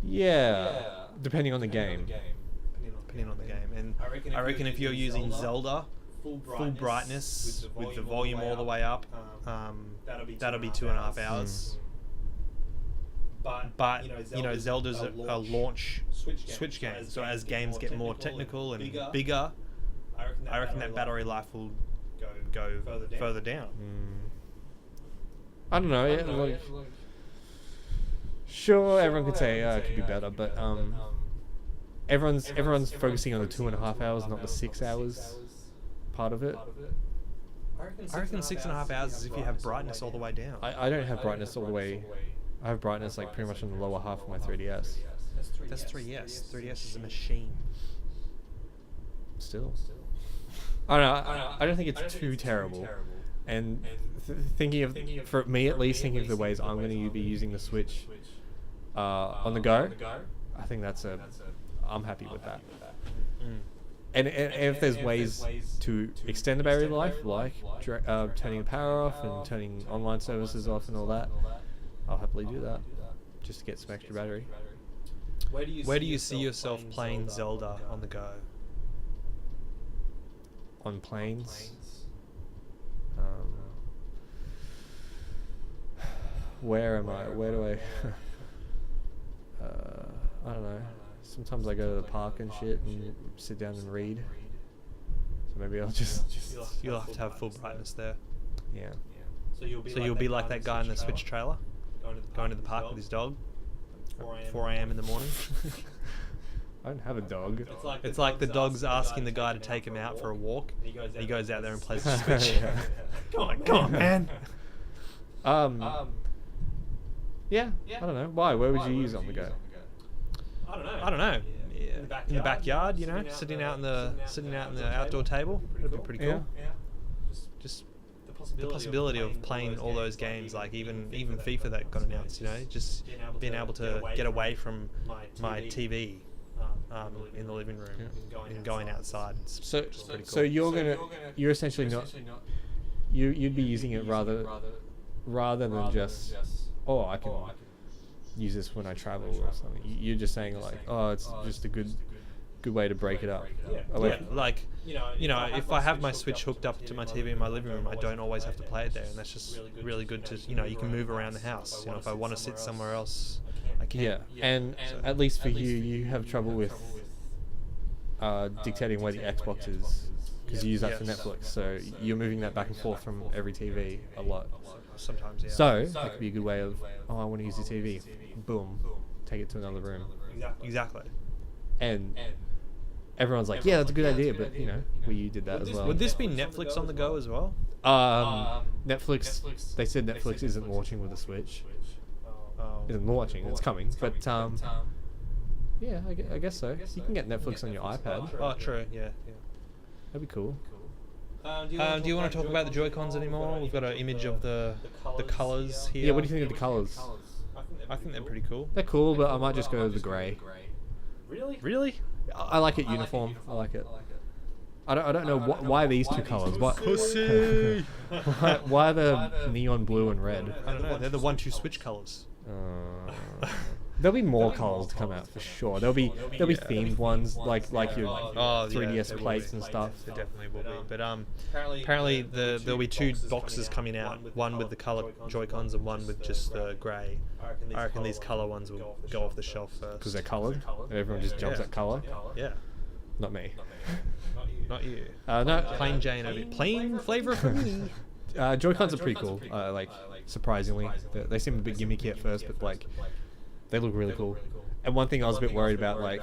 Yeah. Depending on the game. Depending on the game. And I reckon if you're using Zelda full brightness with the volume all the way up, that'll be 2.5 hours. But Zelda's a launch Switch game, so as games get more technical and bigger, I reckon that battery life will go further down. I don't know. Yeah, like, sure, everyone could say it could be better, but everyone's focusing on the 2.5 hours, not the 6 hours part of it. I reckon 6.5 hours is if you have brightness all the way down. I don't have brightness all the way. I have brightness like pretty much in the lower half of my 3DS. That's 3DS. 3DS is a machine. Still. I don't know. I don't think it's too terrible. And thinking of, for me at least, thinking of the ways I'm going to be using the Switch on the go, I think I'm happy with that. And if there's ways to extend the battery life, like turning the power off and turning online services off and all that, I'll happily do that, just to get some extra battery. Where do you see yourself playing Zelda on the go? On planes. Where am I? Where do I? I don't know. Sometimes I go to the park and shit and sit down and read. So maybe I'll just. You'll have to have full brightness there. Yeah. So you'll be like that guy in the Switch trailer, going to the park with his dog, 4 a.m. in the morning. I don't have a dog. It's like the dog's asking the guy to take him out for a walk. And he goes out there and plays the Switch. Come on, man. Yeah. I don't know. Why? Where would you use it on the go? I don't know. In the backyard, you know, sitting out in the outdoor table. That'd be pretty cool. Yeah. Just the possibility of playing all those games, like even FIFA that got announced, you know, just being able to get away from my TV in the living room and going outside. It's So pretty cool. so you're essentially not you'd be using it rather than just I can use this when I travel or something. You're just saying like, it's just a good way to break it up. Yeah, like, you know, if I have my Switch hooked up to my TV in my living room, I don't always have to play it there, and that's just really good to, you know, you can move around the house. You know, if I want to sit somewhere else, I can. Yeah, and at least for you have trouble with dictating where the Xbox is, because you use that for Netflix, so you're moving that back and forth from every TV a lot. Sometimes, yeah. So that could be a good way of, I want to use the TV. Boom, take it to another room. Exactly. And everyone's like, yeah, that's a good idea, but you know, Wii U did that as well. Would this be Netflix on the go as well? Netflix. They said Netflix isn't launching with the Switch. Oh. Isn't launching. It's coming, but yeah, I guess so. You can get Netflix on your iPad. Oh, true. Yeah. That'd be cool. Do you want to talk about the Joy-Cons anymore? We've got an image of the colors here. Yeah, what do you think of the colors? I think they're pretty cool. They're cool, but I might just go with the grey. Really? I like it uniform. I like it. I don't know why these two colors. Pussy. Why the neon blue and red? I don't know. They're the 1-2 Switch colors. There'll be more colors to come out for sure. There'll be themed ones like your 3DS plates and stuff. There definitely will be. But apparently there'll be 2 boxes coming out. One with the color Joy-Cons and one with just the grey. I reckon these color ones will go off the shelf first. Because they're colored. Everyone just jumps at color. Yeah. Not me. Not you. No, Plain Jane over here. Plain flavor for me. Joy-Cons are pretty cool. Like surprisingly, they seem a bit gimmicky at first, but like they look really cool. And one thing I was a bit worried about, like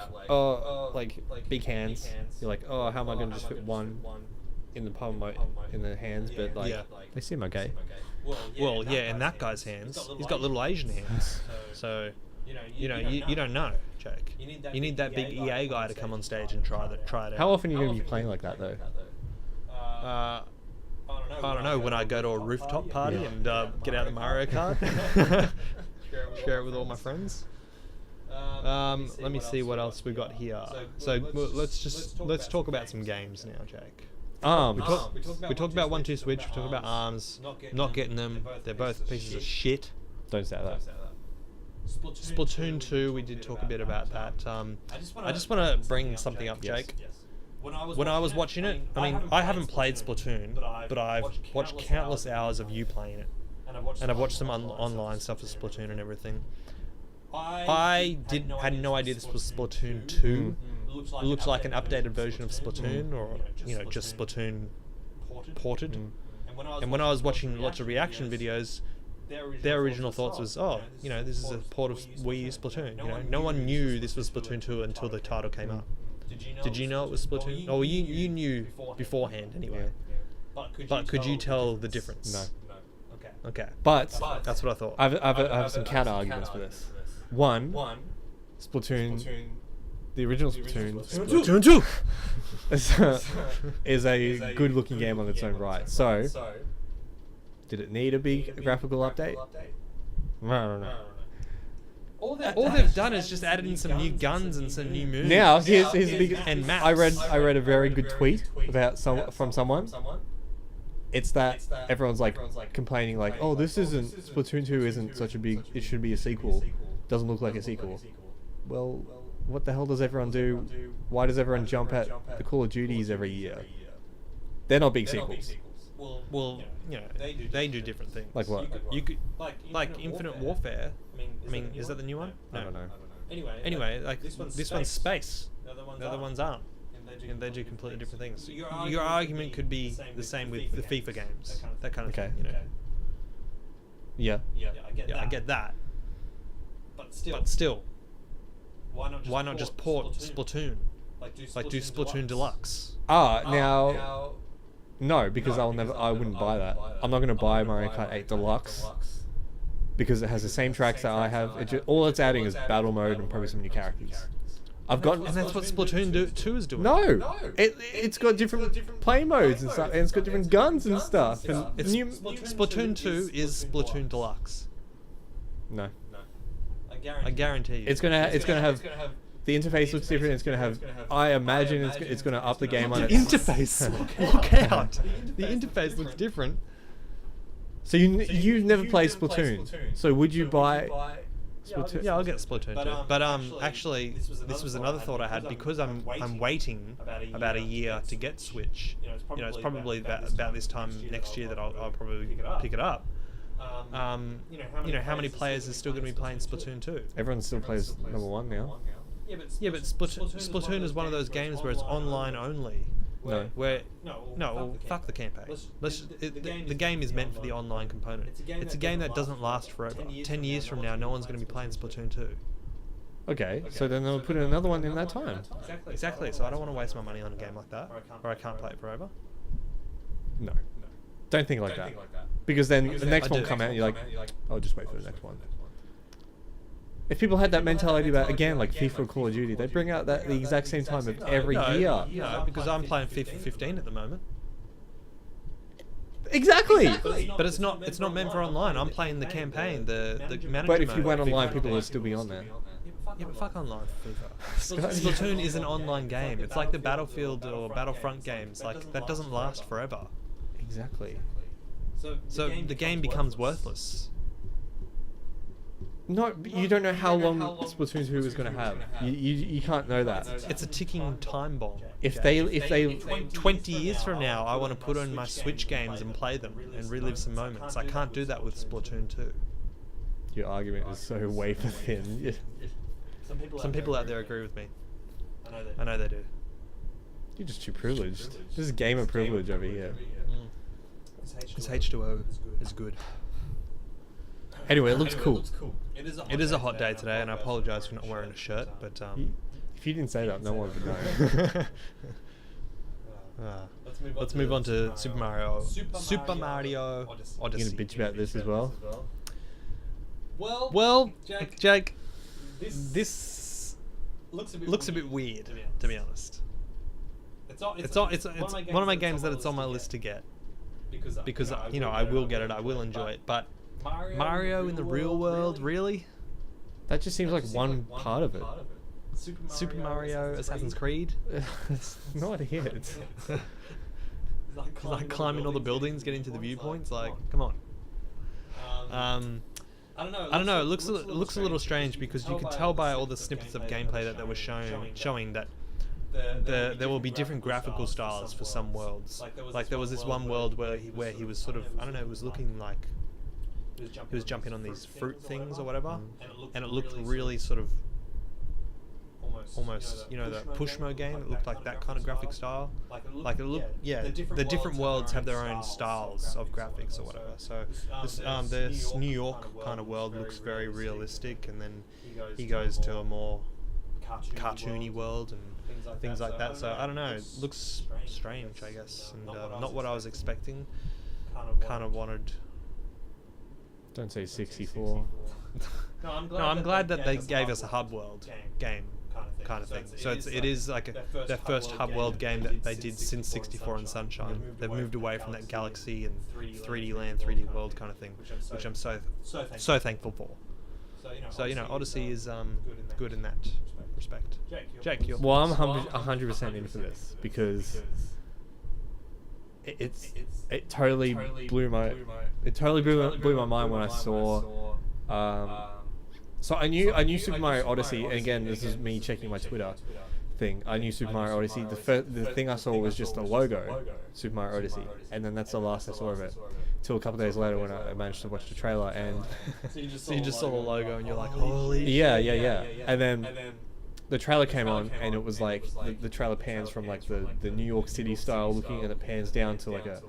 big hands. You're like, how am I going to just fit one in the palm of in the hands? But like, they seem okay. Well, yeah, in that guy's hands, he's got little Asian hands. So, you don't know, Jake. You need that big EA guy to come on stage and try it out. How often are you going to be playing like that though? I don't know, when I go to a rooftop party and get out the Mario Kart, share it with all my friends. Let me see what else we got here. So let's talk about some games now, Jake. We talked about 1-2 Switch. We talked about ARMS. Not getting them. They're both pieces of shit. Don't say that. Splatoon 2. We did talk a bit about that. I just want to bring something up, Jake. When I was watching it, I mean, I haven't played Splatoon, but I've watched countless hours of you playing it, and I've watched some online stuff of Splatoon and everything. I had no idea this was Splatoon 2. It looks like an updated version of Splatoon, or just Splatoon ported. And when I was watching lots of reaction videos, their original thoughts was, this is a port of Wii U Splatoon. No one knew this was Splatoon 2 until the title came up. Did you know it was Splatoon? Oh, you knew beforehand anyway. But could you tell the difference? No. Okay. But That's what I thought. I have some counter arguments for this. One, Splatoon, the original Splatoon 2 is a good looking game on its own right. So, did it need a big graphical update? I don't know. All they've done is just added in some new guns and some new moves. Now here's the big and maps. I read a very good tweet from someone. It's that everyone's like complaining like, this isn't Splatoon 2 isn't such a big. It should be a sequel. Doesn't look like a sequel. Well, what the hell does everyone do? Why does everyone jump at the Call of Duties every year? They're not big sequels. Well, they do different things. Like what? You could like Infinite Warfare. I mean, is that the new one? No. I don't know. Anyway, like this one's space. The other ones aren't. And they do completely different things. Your argument could be the same with the FIFA games. That kind of thing. Yeah. I get that. But still, why not just port Splatoon? Like do Splatoon Deluxe. Now, no, because I wouldn't buy that. I'm not going to buy Mario Kart 8 Deluxe because it has the same tracks that I have. All it's adding is battle mode and probably some new characters. I've got, And that's what Splatoon 2 is doing. no. It's got different play modes and stuff, and it's got different guns and stuff. And It's new, Splatoon 2 is Splatoon Deluxe. no, I guarantee you. it's gonna have the interface looks different. It's gonna have. I imagine it's gonna up the game on the it. interface. Look out. The interface looks different. So you've never played Splatoon. So would you buy Splatoon? Yeah, I'll get Splatoon 2. But actually, this was another thought I had because I'm waiting about a year to get Switch. You know, it's probably about this time next year that I'll probably pick it up. You know, how many players are still going to be playing Splatoon 2? Everyone still plays number 1 now. Yeah, but Splatoon is one of those games where it's online only. No. Where well, fuck the campaign. The game is meant for the online component. It's a game that doesn't last forever. 10 years from now, no one's going to be playing Splatoon 2. Okay, so then they'll put in another one in that time. Exactly. So I don't want to waste my money on a game like that, or I can't play it forever. No. Don't think like that. Because then the next I one do. come out and you're like, I'll just wait for the next one. If people had that mentality about, again, like FIFA or Call of Duty, they bring out that the exact same time of every year. No, because I'm playing FIFA 15 at the moment. Exactly! But it's not meant for online. I'm playing the campaign, the manager But if you mode. went online, people would still be on there. Yeah, but fuck online for FIFA. Splatoon is an online game. It's like the Battlefield or Battlefront games. Like, that doesn't last forever. Exactly. So the game becomes worthless. No, but you don't know how long Splatoon 2 is going to have. You can't know that. It's a ticking time bomb. If they 20 years from now, I want to put on my Switch games and play them and relive some moments. I can't do that with Splatoon 2. Your argument is so wafer thin. Some people out there agree with me. I know they do. You're just too privileged. This is gamer privilege over here. This H2O is good. Anyway, it looks cool. It is a hot day today, and I apologise for not wearing a shirt, but If you didn't say that, no one would know. let's move on to Super Mario Odyssey. You're gonna bitch about this as well? Well, Jake, this looks a bit weird, to be honest. It's one of my games that it's on my list to get because you know I will get it, I will enjoy it, but Mario in the real world, really? That just seems like one part of it. Super Mario Assassin's Creed? It's not it. Like climbing all the buildings, getting to the viewpoints. Like, come on. I don't know. It looks a little strange because you could tell by all the snippets of gameplay that they were showing that there will be different graphical styles for some worlds. Like there was this one world where he was sort of, I don't know, it was looking like he was jumping on these fruit things or whatever, and it looked really sort of almost, you know, the Pushmo game. It looked like that kind of graphic style. Like it looked, yeah. The different worlds have their own styles of graphics or whatever. So this New York kind of world looks very realistic, and then he goes to a more cartoony world and things like that. So I don't know. It looks strange, I guess, and not what I was expecting. Kind of wanted. Don't say 64. No, I'm glad that they gave us a hub world game kind of thing. So it is like their first hub world game that they did since 64 and Sunshine. They've moved away from that Galaxy and 3D land, 3D world kind of thing, which I'm so thankful for. So you know, Odyssey is good in that respect. Jake, you're Well, I'm 100% in for this because it totally blew my mind when I saw. So I knew Super Mario Odyssey, and again, this is me checking my Twitter thing. I knew Super Mario Odyssey. The thing I saw was just a logo, Super Mario Odyssey, and then that's the last I saw of it. Till a couple of days later when I managed to watch the trailer, and so you just saw the logo and you're like, holy yeah, and then the trailer came on, and it was like the trailer pans from like the New York City style looking, and it pans down to like a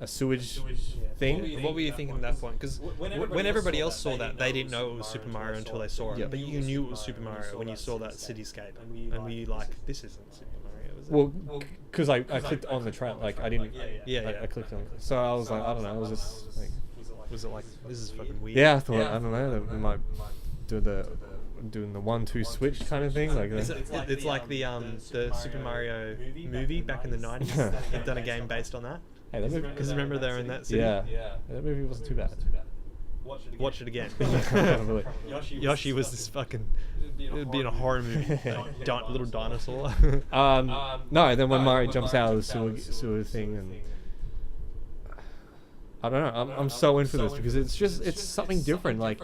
sewage thing. What were you thinking at that point? Because when everybody else saw that, they didn't know it was Super Mario until they saw it. Yeah. But you knew it was Super Mario when you saw that cityscape, and were you like, this isn't Super Mario, is it? Well, because I clicked on the trailer, like I didn't. Yeah. I clicked on it, so I was like, I don't know, it was just like. Was it like, this is fucking weird? Yeah, I thought I don't know, that we might do doing the 1-2 switch kind of thing. Like It's like the Super Mario movie back in the 90s. They've done a game based on that. hey, that movie, Because remember they're in that city? yeah, that movie wasn't too bad. Watch it again. Probably. Yoshi was this fucking... It would be in a horror movie. Little dinosaur. No, then when Mario jumps out of the sewer thing, and I don't know, I'm so in for this because it's something different. Like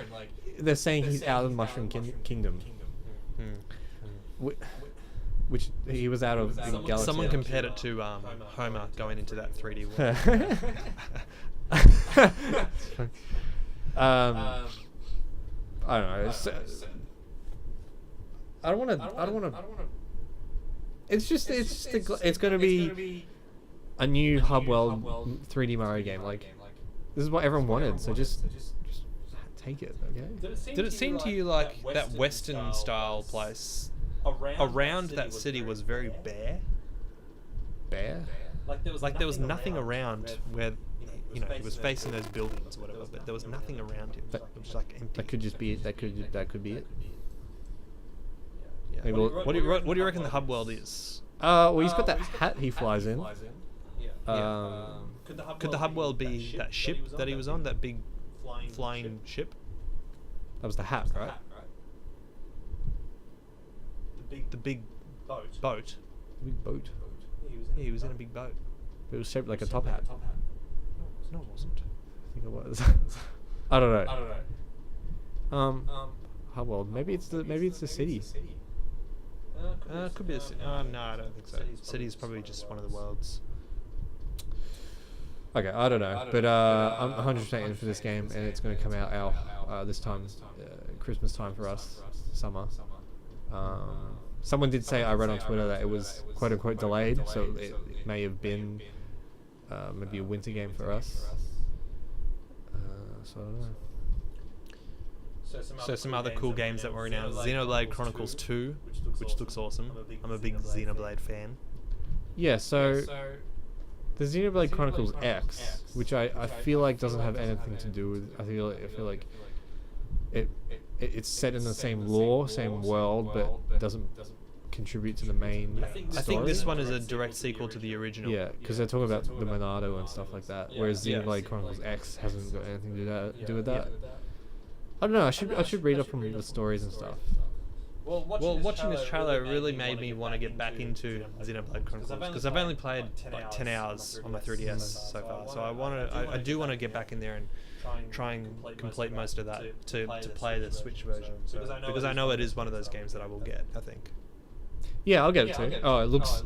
they're saying he's out of the Mushroom Kingdom, which he was out of the Galaxy. Someone compared it to Homer going into that 3D world. I don't know. I don't want to. It's going to be a new hub world 3D Mario game. Like this is what everyone wanted. So just take it, okay? Did it seem to you like that Western style place around that city was very bare? Bare? Like there was nothing around where he was facing those buildings or whatever, but there was nothing around him. It was like empty. That could just be it. That could be it. Yeah. Maybe What do you reckon the hub world is? Well, he's got that hat he flies in. Could the hub world be that ship that he was on, that big flying ship? That was the hat, right? The big boat. Big boat. Yeah, he was in a big boat. It was shaped like a top hat. No, it wasn't. I think it was. I don't know. Hub world. Maybe it's the city. Could be a city. No, I don't think so. City is probably just one of the worlds. Okay, I don't know, but I'm 100% in for this game, and it's going to come out this time, Christmas time for us, summer. Someone did say, I read on Twitter, that it was quote unquote delayed, so it may have been maybe a winter game for us. So I don't know. So some other cool games that were announced: Xenoblade Chronicles 2, which looks awesome. I'm a big Xenoblade fan. Yeah, so the Xenoblade Chronicles X, which I feel like doesn't have anything to do with. I feel like it's set in the same lore, same world, but doesn't contribute to the main story. I think this one is a direct sequel to the original. Yeah, because they're talking about the Monado and stuff like that, whereas Xenoblade Chronicles X hasn't got anything to do with that. I don't know. I should read up on the stories and stuff. Well, watching this trailer really made me want to get back into Xenoblade Chronicles because I've only played like 10 hours on my 3DS so far. So I do want to get back in there and try and complete most of that to play the Switch version. Because I know it is one of those games that I will get, I think. Yeah, I'll get it too. Oh, it looks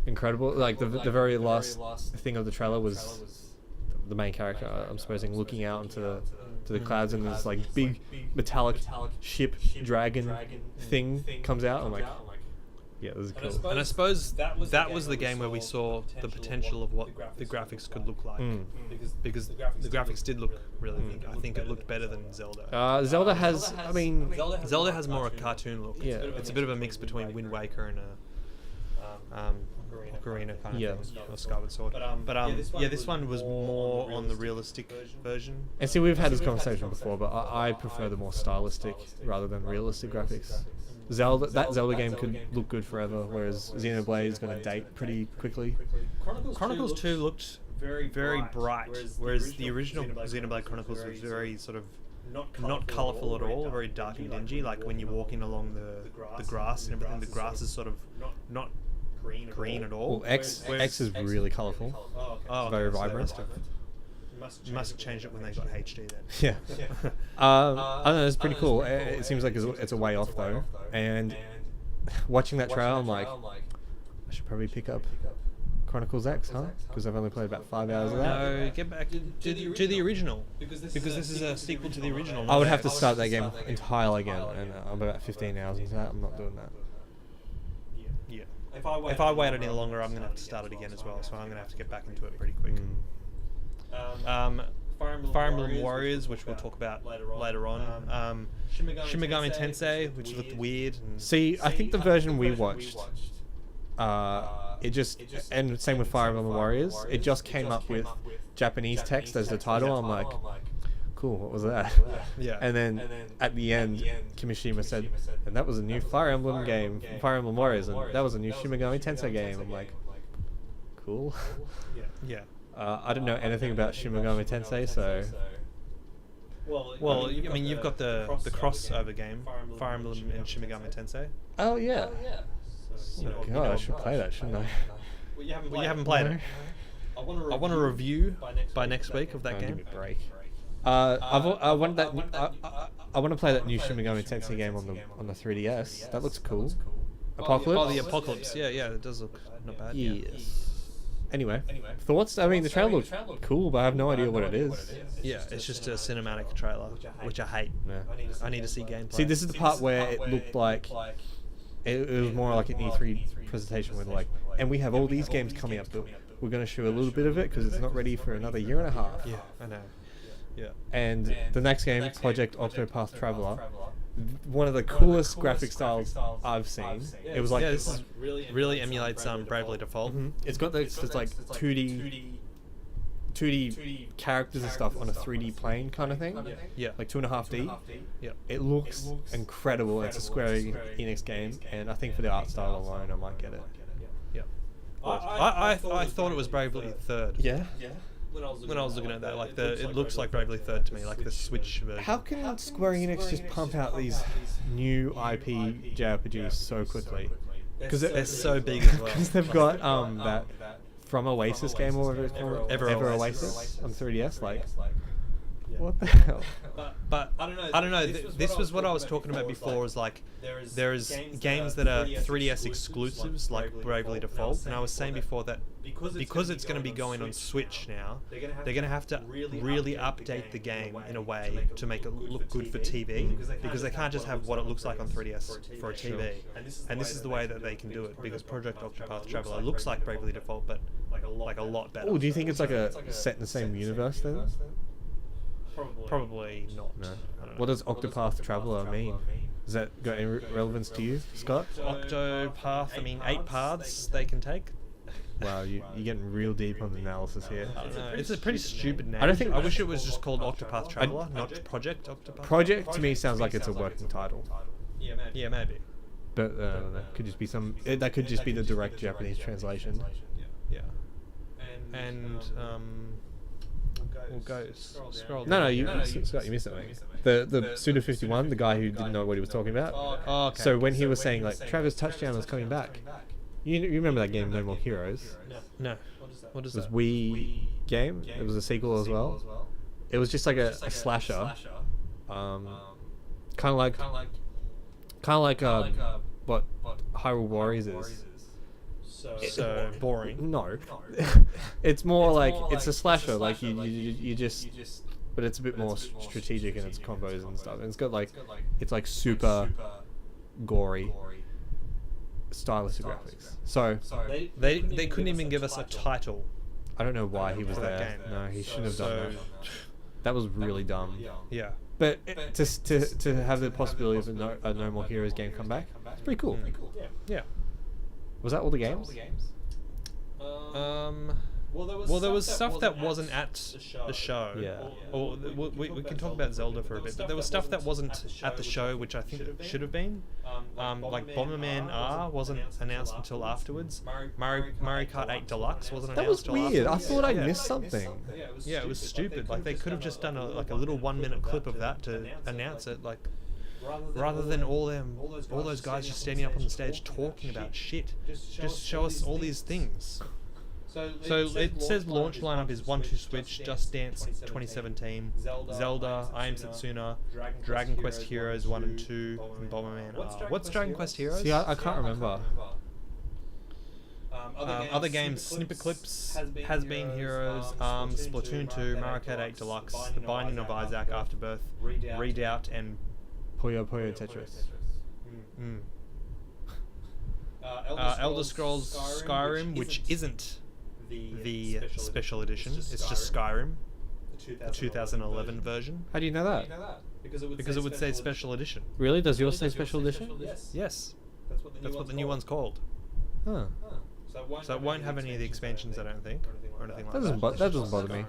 incredible. Like the very last thing of the trailer was the main character, I'm supposing, looking out into the clouds, and this like big metallic ship dragon thing comes out. I'm like, yeah, this is cool. And I suppose that was the game where we saw the potential of what the graphics could look like, because the graphics did look really good. I think it looked better than Zelda. Zelda has, I mean, Zelda has more a cartoon look. Yeah. It's a bit of a mix between Wind Waker and Ocarina kind of thing, or Skyward Sword. But this one was more on the realistic version. And see, we've had this conversation before, but I prefer the more stylistic rather than realistic graphics. That Zelda game could look good forever, whereas Xenoblade is going to date pretty quickly. Chronicles 2 looked very bright, whereas the original Xenoblade Chronicles was very sort of not colourful at all, very dark and dingy. Like when you're walking along the grass and everything, the grass is sort of not green at all. Well, X is really colourful. Oh, very vibrant. You must have changed it when they got HD then. Yeah. I don't know, it's pretty cool. It seems like it's a way off though. And watching that trailer, I'm like, I should probably pick up Chronicles X, huh? Because I've only played about 5 hours of that. No, get back to the original. Because this is a sequel to the original. I would have to start that game entirely again, and I'm about 15 hours into that. I'm not doing that. Yeah. If I wait any longer, I'm going to have to start it again as well. So I'm going to have to get back into it pretty quick. Fire Emblem Warriors, which we'll talk about later on. Shin Megami Tensei, which looked weird. See, I think the version we watched, it just, and same with Fire Emblem Warriors, it just came up with Japanese text as the title. I'm like, cool, what was that? Yeah. And then at the end, Kimishima said, and that was a new Fire Emblem game, Fire Emblem Warriors, and that was a new Shin Megami Tensei game. I'm like, cool. Yeah. I didn't know anything about Shin Megami Tensei, so Well, I mean, you've got the crossover game, Fire Emblem and Shin Megami Tensei. oh yeah. Oh god, I should play that, shouldn't I? Well, you haven't played it. I want a review by next week of that Give me game. a break. I want that. I want to play that new Shin Megami Tensei game on the 3DS. That looks cool. Apocalypse. Oh, the Apocalypse. Yeah, it does look not bad. Yes. Anyway, thoughts? I mean, the trailer looked cool, but I have no idea what it is. Yeah, it's just a cinematic trailer, which I hate. Yeah. I need to see gameplay. See, this is the part where it looked like it was more like an E3 presentation with like, and we have all these games coming up, but we're going to show a little bit of it because it's not ready for another year and a half. Yeah, I know. Yeah. And the next game, Project Octopath Traveler, one of the coolest graphic styles I've seen. It was like, Yeah, this is really emulates Bravely Default. it's got this like 2D characters and stuff on a 3D plane kind of thing. Yeah. Like 2.5D. Yeah. It looks incredible. It's a Square Enix game, and I think for the art style alone, I might get it. Yeah. I thought it was Bravely Third. Yeah. When I was looking at that, like it looks like Bravely Third to me, like the Switch version. How can Square Enix just pump out these new IP JRPGs so quickly? Because They're so big as well. they've got that From Oasis game or whatever it's called, Ever Ever Oasis. Oasis on 3DS. Like, what the hell? But I don't know. This was what I was talking about before. Is like there is games that are 3DS exclusives, like Bravely Default, and I was saying before that because it's going to be going on Switch now, they're going to have to really update the game in a way to make it look good for TV, because they can't just have what it looks like on 3DS for a TV. And this is the way that they can do it, because Project Octopath Traveler looks like Bravely Default, but like a lot better. Oh, do you think it's like a set in the same universe then? Probably not. No. I don't know. What does Octopath Traveler mean? Does that got any relevance to you, Scott? Octopath, I mean, 8 paths they can take. Wow, you're getting real deep on the analysis here. I don't know. It's a pretty stupid name. I don't think- I wish it was just called Octopath Traveler, not Project Octopath. Project to me sounds like it's a working title, Yeah, maybe. but I don't know. Could just be that could just be the direct Japanese translation. Yeah. And we'll go scroll. No, down. Scott, you missed something. The Suda 51, the guy who didn't know what he was talking about. Oh, okay. So when he was saying like Travis Touchdown is coming back, you remember that game No More Heroes? No. What is It was that? Wii game. It was a sequel as well. It was just like a slasher, kind of like what Hyrule Warriors is. So boring. No, it's more like it's a slasher. Like you just, but it's a bit more strategic in its combos and stuff. And it's got like it's like super gory, stylistic graphics. So They couldn't even give us a title. I don't know why he was For that there. game. No, he shouldn't have done So that. That was really dumb. yeah. But to have the possibility of a No More Heroes game come back, it's pretty cool. Yeah. Was that all the games? Well, there was stuff that wasn't at the show. Yeah. Or we can talk about Zelda for a bit, but there was stuff that wasn't at the show, which I think should have been. Like Bomberman R wasn't announced until afterwards. Mario Kart 8 Deluxe wasn't That was announced till weird. I afterwards. thought I Yeah. missed something. Yeah, it was stupid. Like they could have just done a little 1-minute clip of that to announce it, like rather than all those guys just standing up on the stage talking about shit. Just show us all these things. So it says launch lineup is 1-2 Switch, Just Dance 2017, Zelda, I Am Setsuna, Dragon Quest Heroes 1 and 2, and Bomberman R. What's Dragon Quest Heroes? See, I can't remember. Other games, Snippet Clips, Has Been Heroes, Splatoon 2, Mario Kart 8 Deluxe, The Binding of Isaac Afterbirth, Redoubt, and Puyo Puyo Tetris. Elder Scrolls Skyrim, which isn't the special edition. It's just Skyrim, the 2011 version, How do you know that? because it would say special edition. Really? Does yours say special edition? Yes, that's what the new one's called. Huh. So it won't have any of the expansions, I don't think, or anything like that. That doesn't bother me.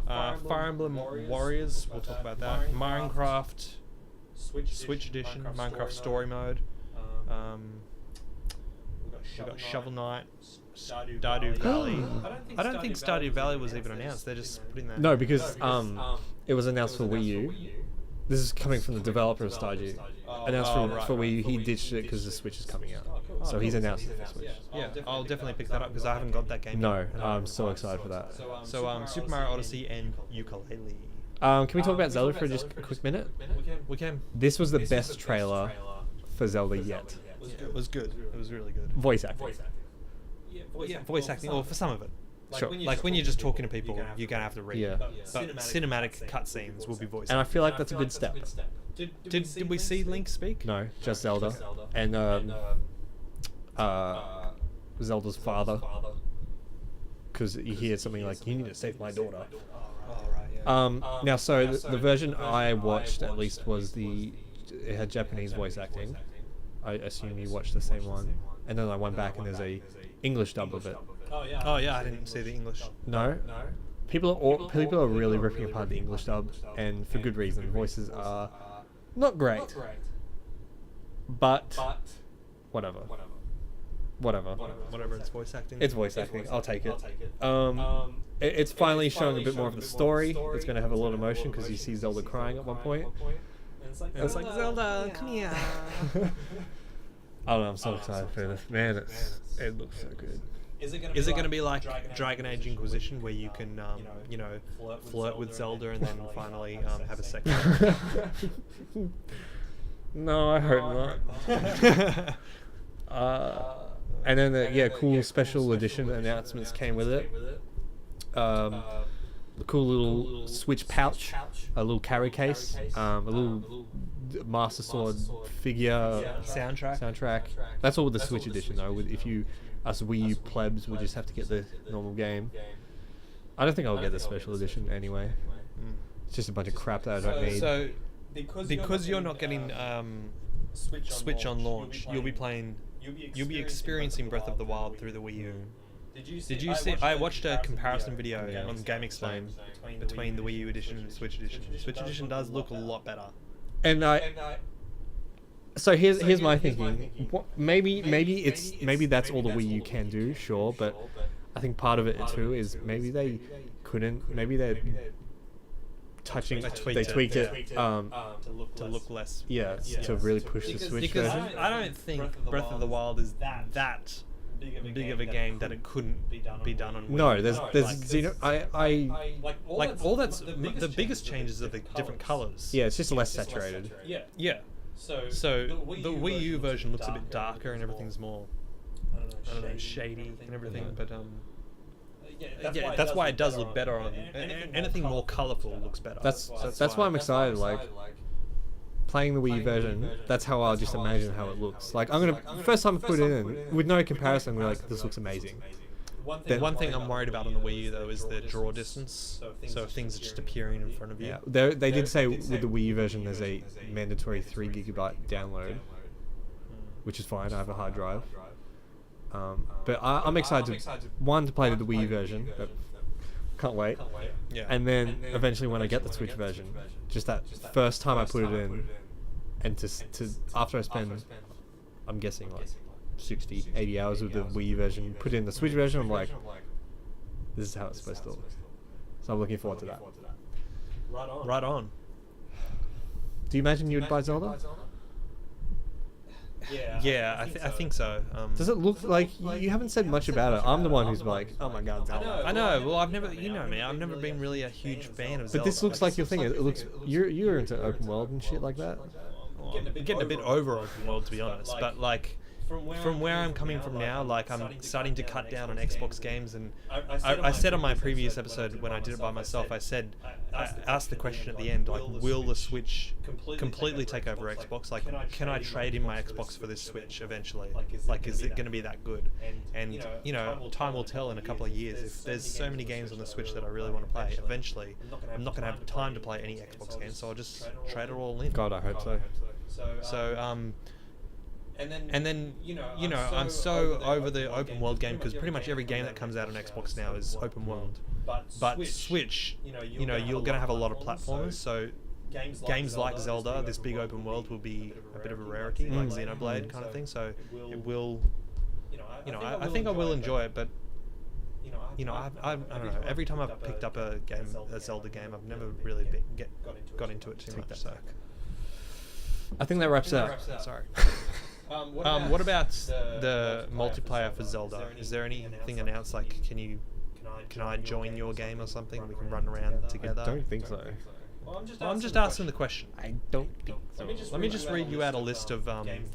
Fire Emblem Warriors, we'll talk about that. Minecraft Switch Edition, Minecraft Story Mode. We've got Shovel Knight, Stardew Valley. I don't think Stardew Valley was even announced. They're just putting that. No, because it was announced for Wii U. This is coming from the developer of Stardew. Announced for Wii U. He ditched it because the Switch is coming out. So he's announced it for Switch. Yeah, I'll definitely pick that up because I haven't got that game No, yet. I'm so excited for that. So Super Mario Odyssey and Ukulele. Can we talk about Zelda for just a quick minute? We can. This was the best trailer for Zelda yet. It was good. It was really good. Voice acting. Yeah, voice acting, or for some of it. Sure. Like when you're just talking to people, you're gonna have to read. Yeah. But cinematic cutscenes will be voice. And I feel like that's a good step. Did we see Link speak? No, just Zelda. And Zelda's father. Because you hear something like, "You need to save my daughter." Oh right. Yeah. Now, so the version I watched at least was it had Japanese voice acting. I assume you watched the same one. And then I went back and there's a English dub of it. Oh yeah, I didn't see the English. No? People are really ripping apart the English dub, and for good reason. Voices are not great. But whatever. Whatever. It's voice acting. It's voice acting. I'll take it. It's finally showing a bit more of the story. It's going to have a lot of emotion because you see Zelda crying at one point. And it's like Zelda, come here. I don't know. I'm so excited for this. Man, it looks so good. Is it going to be like Dragon Age Inquisition, where you can, flirt with Zelda and then finally have a sex? No, I hope not. And then the cool special edition announcements came with it. The cool little Switch pouch, a little carry case, a little Master Sword figure soundtrack. That's all with the Switch edition though. If you us Wii U plebs would just have to get the normal game. I don't think I'll get the special edition anyway. It's just a bunch of crap that I don't need. So because you're not getting Switch on launch, you'll be experiencing Breath of the Wild through the Wii U. Did you see? I watched a comparison video on Game Explain between the Wii U edition and the Switch edition. The Switch edition does look a lot better. So here's my thinking. Maybe that's all the Wii U can do, sure, but I think part of it too is maybe they couldn't. Maybe they're touching. They tweaked it to look less. Yeah, to really push the Switch because version. I don't think Breath of the Wild is that big of a game that it couldn't be done on Wii. No, the biggest changes are the different colors. Yeah, it's just less saturated. Yeah. So the Wii U version looks a bit darker and everything's more, I don't know, shady and everything. But that's why it does look better on anything more colourful looks better. That's why I'm excited. Like playing the Wii version, that's how I'll just imagine how it looks. Like first time I put it in with no comparison, I'm like, this looks amazing. One thing I'm worried about on the Wii U though is the draw distance. So if things are just appearing in front of you. Yeah, they did say with the Wii U version there's a mandatory 3 GB download, which is fine. I have a hard drive. But I'm excited to play the Wii U version. But can't wait. Yeah. And then eventually when I get the Switch version, just that first time I put it in, and to after I spend, I'm guessing like 60, 80 hours with the Wii U version, put in the Switch version, I'm like, this is how it's supposed to look. So I'm looking forward to that. Right on. Do you imagine you would buy Zelda? Yeah, I think so. Does it look like you haven't said much about it? I'm the one who's like, oh my god, Zelda. I know. Well, I've never, you know me. I've never been really a huge fan of Zelda. But this looks like your thing. It looks you're into open world and shit like that. Well, I'm getting a bit over open world, to be honest. But like, from where I'm coming from now, like I'm starting to cut down on Xbox games, and I said on my previous episode when I did it by myself, I asked the question at the end, like, will the Switch completely take over Xbox? Like, can I trade in my Xbox for this Switch eventually? Like, is it going to be that good? And you know, time will tell in a couple of years. If there's so many games on the Switch that I really want to play, eventually I'm not going to have time to play any Xbox games, so I'll just trade it all in. God, I hope so. So And then I'm so over the open world game because pretty much every game that comes out on Xbox now is open world. But Switch, you're gonna have a lot of platformers, so games like Zelda, this big open world, will be a bit of a rarity, like Xenoblade kind of thing. So it will, I think I will enjoy it, but I don't know. Every time I've picked up a Zelda game, I've never really got into it too much. So I think that wraps it up. sorry. What about the multiplayer for Zelda? Is there anything announced? Like, can I join your game or something? We can run around together. I don't think so. Well, I'm just asking the question. I don't think so. Let me just read you out a list of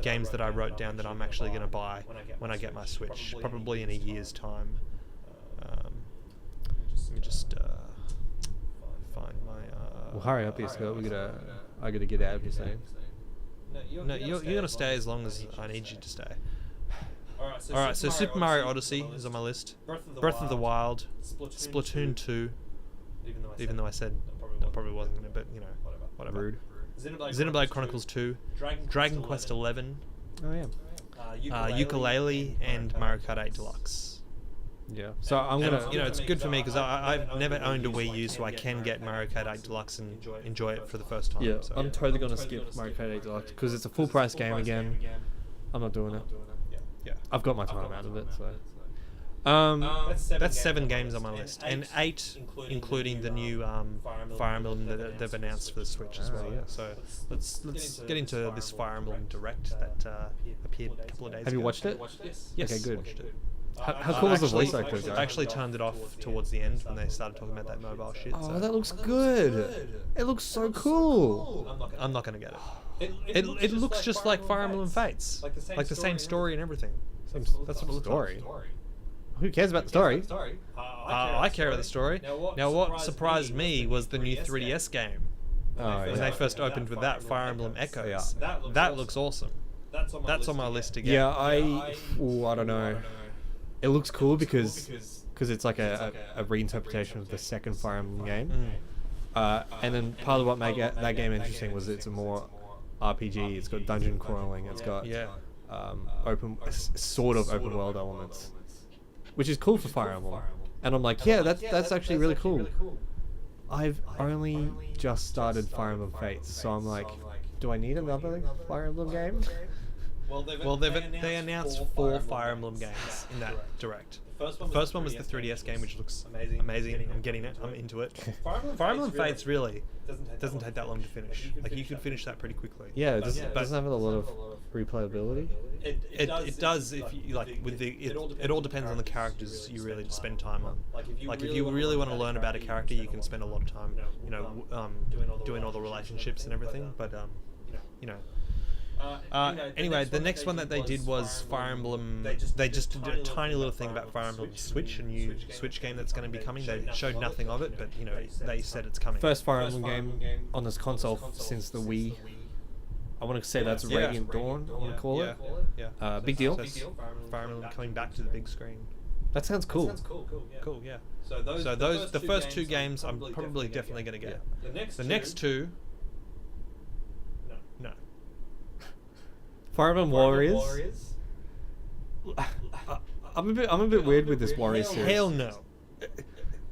games that I wrote down that I'm actually going to buy when I get my Switch, probably in a year's time. Let me just find my. Well, hurry up, here, Scott. I gotta get out of here soon. No, you're going to stay as long as I need you to stay. Alright, so Super Mario Odyssey is on my list. Breath of the Wild, Splatoon 2, even though I said I probably wasn't going to, but whatever. Rude. Xenoblade Chronicles 2, Dragon Quest 11, Oh yeah. Ukulele, and Mario Kart 8 Deluxe. Yeah. So I'm And, gonna. it's good for me because I've never owned a Wii U, so I can get Mario Kart 8 Deluxe and enjoy it for the first time. Yeah, so. I'm totally gonna skip Mario Kart 8 Deluxe because it's a full price game again. I'm not doing it. Yeah. I've got my time out of it, so. That's 7 games on my list, and 8 including the new Fire Emblem that they've announced for the Switch as well. yeah. So let's get into this Fire Emblem Direct that appeared a couple of days ago. Have you watched it? Yes. Okay, good. Watched it. How cool was the voice actor? I actually turned it off towards the end when they started talking about that mobile shit. Oh, so that looks good. It looks so cool. I'm not gonna get it. It looks just like Fire Emblem Fates, like the same story and everything. That's what it looks Story. like. Who cares about the story? I care about the story. Now, what surprised me was the new 3DS game. Oh, When yeah. they first opened with that Fire Emblem Echoes, Yeah. that looks awesome. That's on my list to get. Yeah, I don't know. It looks cool because it's like a reinterpretation of the second Fire Emblem game. And then part of what made that game interesting was it's a more RPG. It's got dungeon crawling. It's got sort of open world elements, which is cool for Fire Emblem. And I'm like, yeah, that's actually really cool. I've only just started Fire Emblem Fates, so I'm like, do I need another Fire Emblem game? Well, they announced 4 Fire Emblem games in that Direct. The first one was the 3DS game, which looks amazing. I'm getting it. I'm into it. Fire Emblem Fates really doesn't take that long to finish. Like, you could finish that pretty quickly. Yeah, it doesn't have a lot of replayability. It does if you like with the it all depends on the characters you really spend time on. Like, if you really want to learn about a character, you can spend a lot of time, doing all the relationships and everything. But anyway, the next one that they did was Fire Emblem. They just did a tiny little thing about Fire Emblem Switch, a new Switch game that's going to be coming. They showed nothing of it, but they said it's coming. First Fire Emblem game on this console since the Wii. I want to say that's Radiant Dawn. I want to call it. Yeah. Big deal. So Fire Emblem coming back to the big screen. That sounds cool. Cool, yeah. So the first 2 games I'm probably definitely going to get. The next 2, no. Fire Emblem Warriors. I'm a bit weird with this Warriors series. Hell no.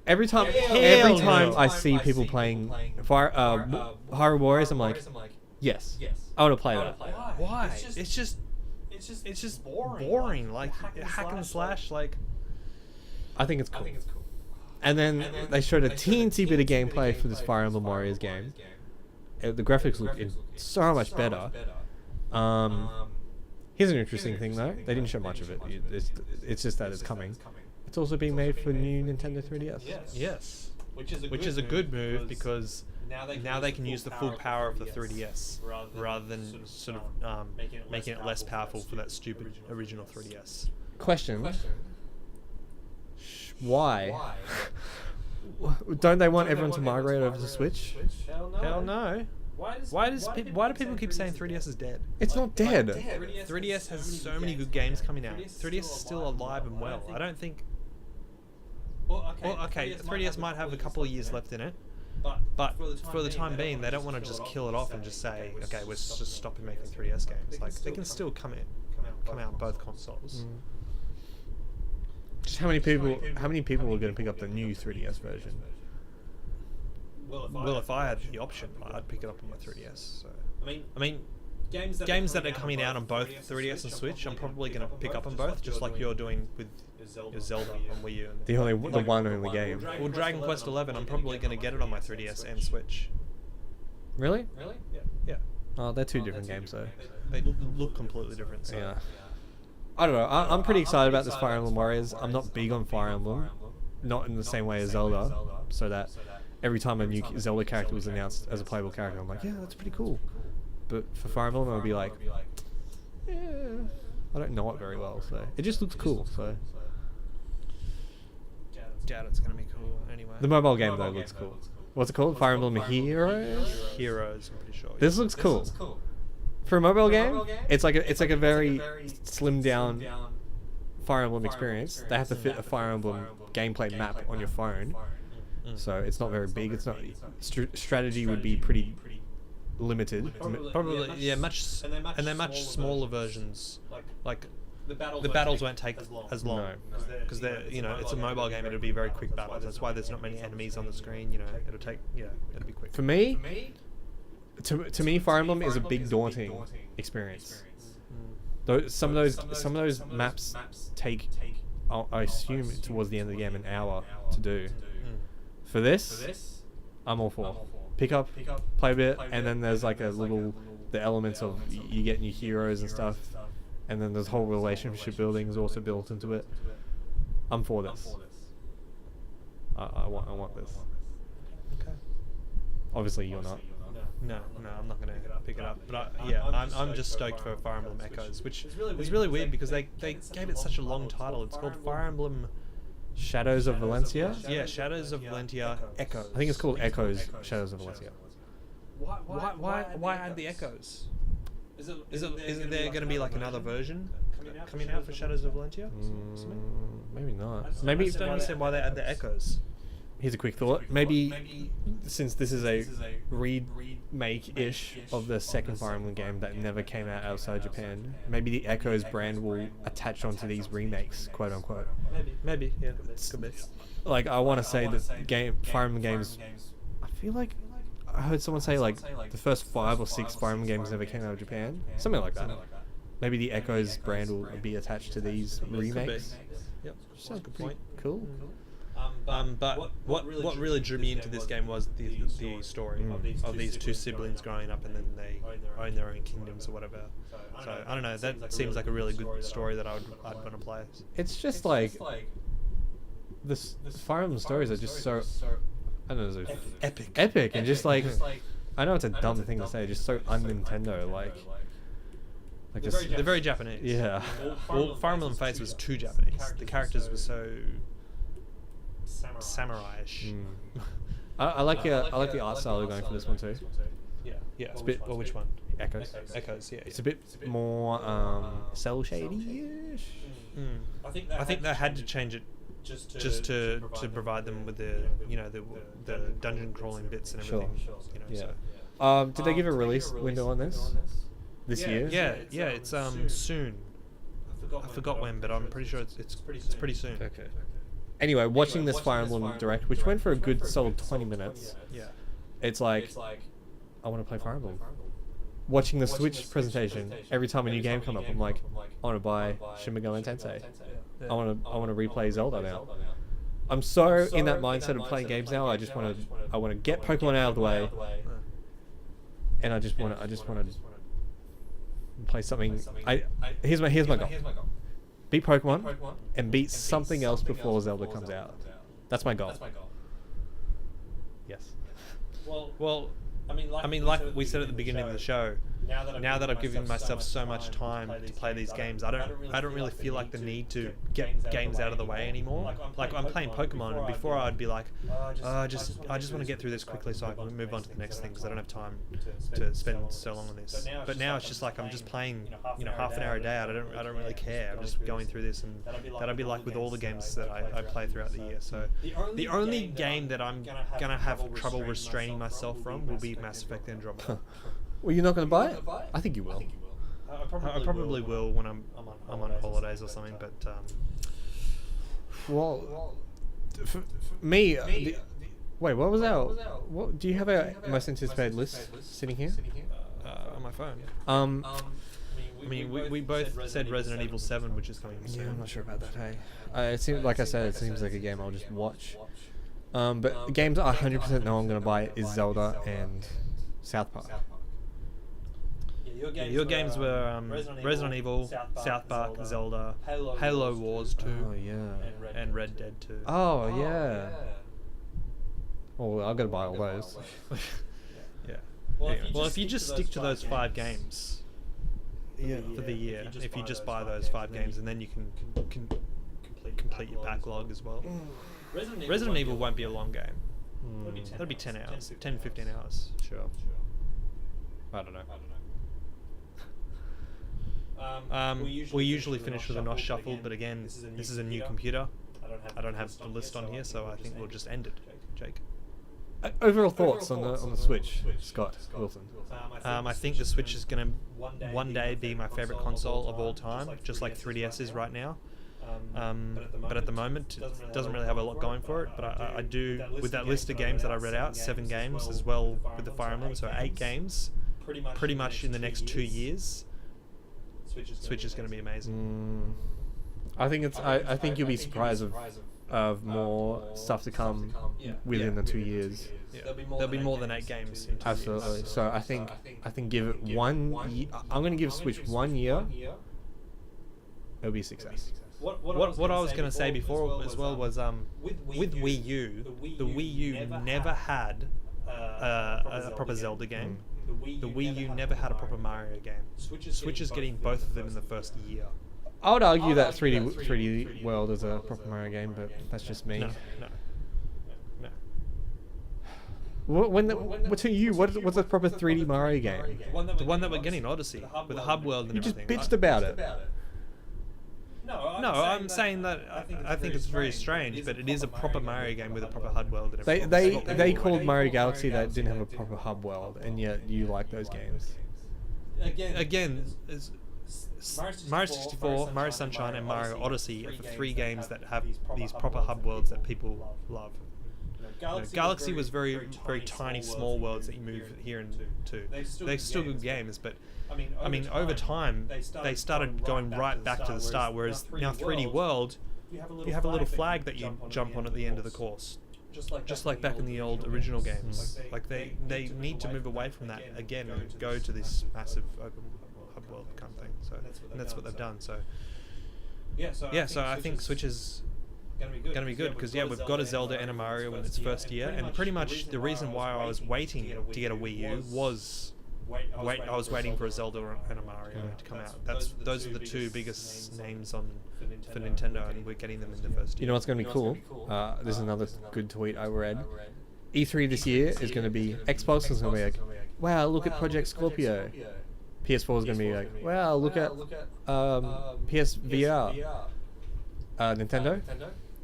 Every time no. I see people playing Hyrule Warriors, I'm like, yes, I want to play that. Why? It's just boring. Like, hack and slash. Like, I think it's cool. And then they showed a teensy bit of gameplay for this Fire Emblem Warriors game. The graphics look so much better. Here's an interesting thing though. They didn't show much of it. It's just that it's coming. It's also being made for new Nintendo 3DS. yes, which is a good move because now they can use the full power of the 3DS rather than sort of making it less powerful for that stupid original 3DS. Question. Why? Don't they want everyone to migrate over to Switch? Hell no. Why do people keep saying 3DS is dead? It's not dead. 3DS has so many good games coming out. 3DS is still alive and well. I don't think. Well, okay, 3DS might have a couple of years left in it, But for the time being, they don't want to just kill it off and just say, okay, we're just stopping making 3DS games. Like they can still come out on both consoles. Just how many people are going to pick up the new 3DS version? Well, if I had the option, I'd pick it up on my 3DS. So I mean, games that are coming out on both 3DS and Switch, I'm probably going to pick up on both, just like you're doing with your Zelda on Wii U. The one only game. Well, Dragon Quest 11, I'm probably going to get it on my 3DS and Switch. Really? Yeah. Oh, they're two different games though. They look completely different. So. Yeah. I don't know. I'm pretty excited about this Fire Emblem Warriors. I'm not big on Fire Emblem, not in the same way as Zelda. So that every time a new Zelda character was announced as a playable character, I'm like, yeah, that's pretty cool. But for Fire Emblem, I'll be like, yeah, I don't know it very well. So it just looks cool. So Doubt it's going to be cool anyway. the mobile game though looks cool. What's it called? Fire Emblem Heroes. Heroes, I'm pretty sure. This looks cool. For a mobile game, it's like a very slimmed down Fire Emblem experience. They have to fit a Fire Emblem gameplay map on your phone, so it's not very big. It's not strategy would be pretty limited. Probably, yeah, and they're much smaller versions. Like the battles won't take as long No. because they're it's a mobile game. It'll be very quick battles. That's why there's not many enemies on the screen. It'll be quick. For me, to me, Fire Emblem is a big daunting experience. Some of those maps take, I assume, towards the end of the game, an hour to do. For this, I'm all for. Pick up, play a bit, and then there's like the elements of you get new heroes and stuff, and then there's whole relationship building is also built into it. I'm for this. I want this. Okay. Obviously, you're not. No, I'm not gonna pick it up. But I'm just stoked for Fire Emblem Echoes, which is really weird because they gave it such a long title. It's called Fire Emblem. Shadows of Valencia? Yeah, Shadows of Valentia Echoes. I think it's called Echoes, Shadows of Valencia. Why add the Echoes? Isn't there going to be like another version coming out for Shadows of Valentia? Maybe not. I Maybe just don't understand why they add the Echoes. here's a quick thought. Maybe since this is a remake-ish of the second Fire Emblem game that never came out outside Japan, maybe the Echoes brand will attach onto these remakes, quote unquote. Maybe, yeah, could be. Like, I want to say that Fire Emblem games, I feel like I heard someone say like the first 5 or 6 Fire Emblem games never came out of Japan, something like that. Maybe the Echoes brand will be attached to these remakes. Yep, sounds good point. Cool. But what really drew me into this game was the story of these two siblings growing up and then they own their own kingdoms or whatever. So I don't know. That seems like a really good story that I'd want to play. It's just like the Fire Emblem stories are just so, I don't know, epic and just like, I know it's a dumb thing to say, just so un-Nintendo, like just, they're very Japanese. yeah. Well, Fire Emblem Fates was too Japanese. The characters were so samurai-ish. I like the art style they're going for this one too. Yeah. It's a bit. Well, which one? Echoes. Echoes. Yeah. It's a bit more cell shady-ish. I think they had to change it just to provide them with the the dungeon crawling bits and everything. Yeah. Did they give a release window on this? This year? Yeah. It's soon. I forgot when, but I'm pretty sure it's pretty soon. Okay. Anyway, watching this Fire Emblem Direct, which went for a good solid 20 minutes, Yeah. it's like, I want to play Fire Emblem. Watching the Switch presentation, every time a new game comes up, I'm like, I want to buy Shin Megami Tensei. I want to replay Zelda now. I'm so in that mindset of playing games now. I want to get Pokemon out of the way, and I just want to play something. Here's my goal. Beat Pokemon and beat something else before Zelda comes out. That's my goal. Yes. Well, I mean, like we said at the beginning of the show, now that I've given myself so much time to play these games, I don't really feel like the need to get games out of the way anymore. Like I'm playing Pokemon, and before I'd be like, I just want to get through this quickly so I can move on to the next thing because I don't have time to spend so long on this. But now it's just like I'm just playing, half an hour a day. I don't really care. I'm just going through this, and that'll be like with all the games that I play throughout the year. So the only game that I'm gonna have trouble restraining myself from will be Mass Effect Andromeda. Well, you're not going to buy it? I think you will. I probably will when I'm on holidays or something. But well, for me, wait, what was our? What do you have our most anticipated list sitting here? On my phone. I mean, we both said Resident Evil 7, which is coming soon. Yeah, I'm not sure about that. Hey, it seems like I said, it seems like a game I'll just watch. But the games I 100% know I'm going to buy is Zelda and South Park. Your games were Resident Evil, South Park, Zelda, Halo Wars 2, Oh yeah. and Red Dead 2. Oh yeah. Well, I've got to buy all those. Yeah. Well, if you just stick to those 5 games for the year, if you just buy those 5 games, and then you can complete your backlog as well. Resident Evil won't be a long game. That'll be 10 hours, 10, 15 hours. Sure. I don't know. We usually finish with a NOS shuffle, but again, this is a new computer. I don't have the list on here, so I think we'll just end it. Jake? Overall thoughts on the Switch, Scott Wilson. I think the Switch is going to one day be my favorite console of all time, just like 3DS is right now. But at the moment, it doesn't really have a lot going for it. But I do, with that list of games that I read out, 7 games as well with the Fire Emblem, so 8 games, pretty much in the next 2 years. Switch is going to be amazing. I think you'll be surprised of more stuff to come within the 2 years. Yeah. There'll be more than 8 games in 2 Absolutely. years. So I think give it 1 year. I'm going to give Switch 1 year. It'll be a success. What I was going to say before as well was with Wii U, the Wii U never had a proper Zelda game. The Wii U never had a proper Mario game. Switch is getting both of them in the first year. I would argue that 3D World is a proper Mario game, but that's just me. No. What's a proper 3D Mario game? The one that we're getting, Odyssey, with the hub world and You just everything. bitched about it. No, I'm saying that I think it's very strange, but it is a proper Mario game with a proper HUD world and everything. They called Mario Galaxy that didn't have a proper hub world, and yet you like those games. Again, Mario 64, Mario Sunshine, and Mario Odyssey are the 3 games that have these proper hub worlds that people love. Galaxy was very tiny, small worlds that you move here and to. They're still good games, but I mean, over time, they started going right back to the start, whereas now 3D World, you have a little flag that you jump on at the end of the course. Just like back in the old original games. Like they need to move away from that again and go to this massive open hub world kind of thing. So and that's what they've done. So so I think Switch is gonna be good because we've got a Zelda and a Mario in its first year, and pretty much the reason why I was waiting to get a Wii U was I was waiting for a Zelda and a Mario to come out. Those are the 2 biggest names for Nintendo, and we're getting them in the first year. You know what's going to be cool? This is another good tweet I read. E3 this year is going to be Xbox is going to be like, wow, look at Project Scorpio. PS4 is going to be like, wow, look at PSVR. Nintendo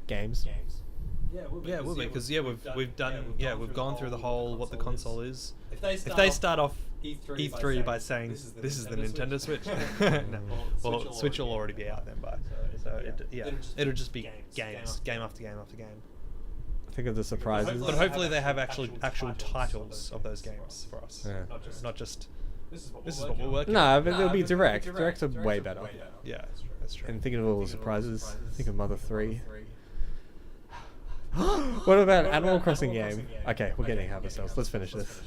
games. Yeah, it will be because we've gone through the whole what the console is. If they start off E3 by saying this is the Nintendo Switch, well, Switch will already be out then by. So it'll just be game after game after game. Think of the surprises. But hopefully they have actual titles of those games for us. Yeah. Not just this is what we're working. No, but they'll be direct. Directs are way better. Yeah, that's true. And thinking of all the surprises, think of Mother 3. What about Animal Crossing game? Okay, we're getting ahead of ourselves. Let's finish this.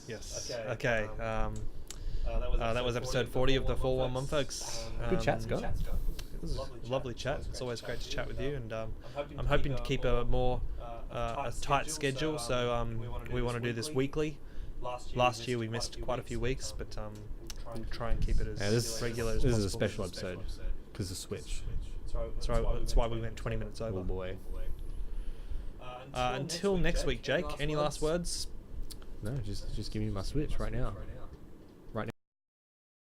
Yes. Okay. That was episode 40 of the 411 folks. Good chat, Scott. It was a lovely chat. It's always great to chat with you, and I'm hoping to keep a more a tight schedule. So we want to do this weekly. Last year we missed quite a few weeks, but we'll try and keep it as regular as This possible. is a special episode because of Switch. That's why we went 20 minutes over. Oh boy. Until next week, Jake. Any last words? No, just give me my Switch right now.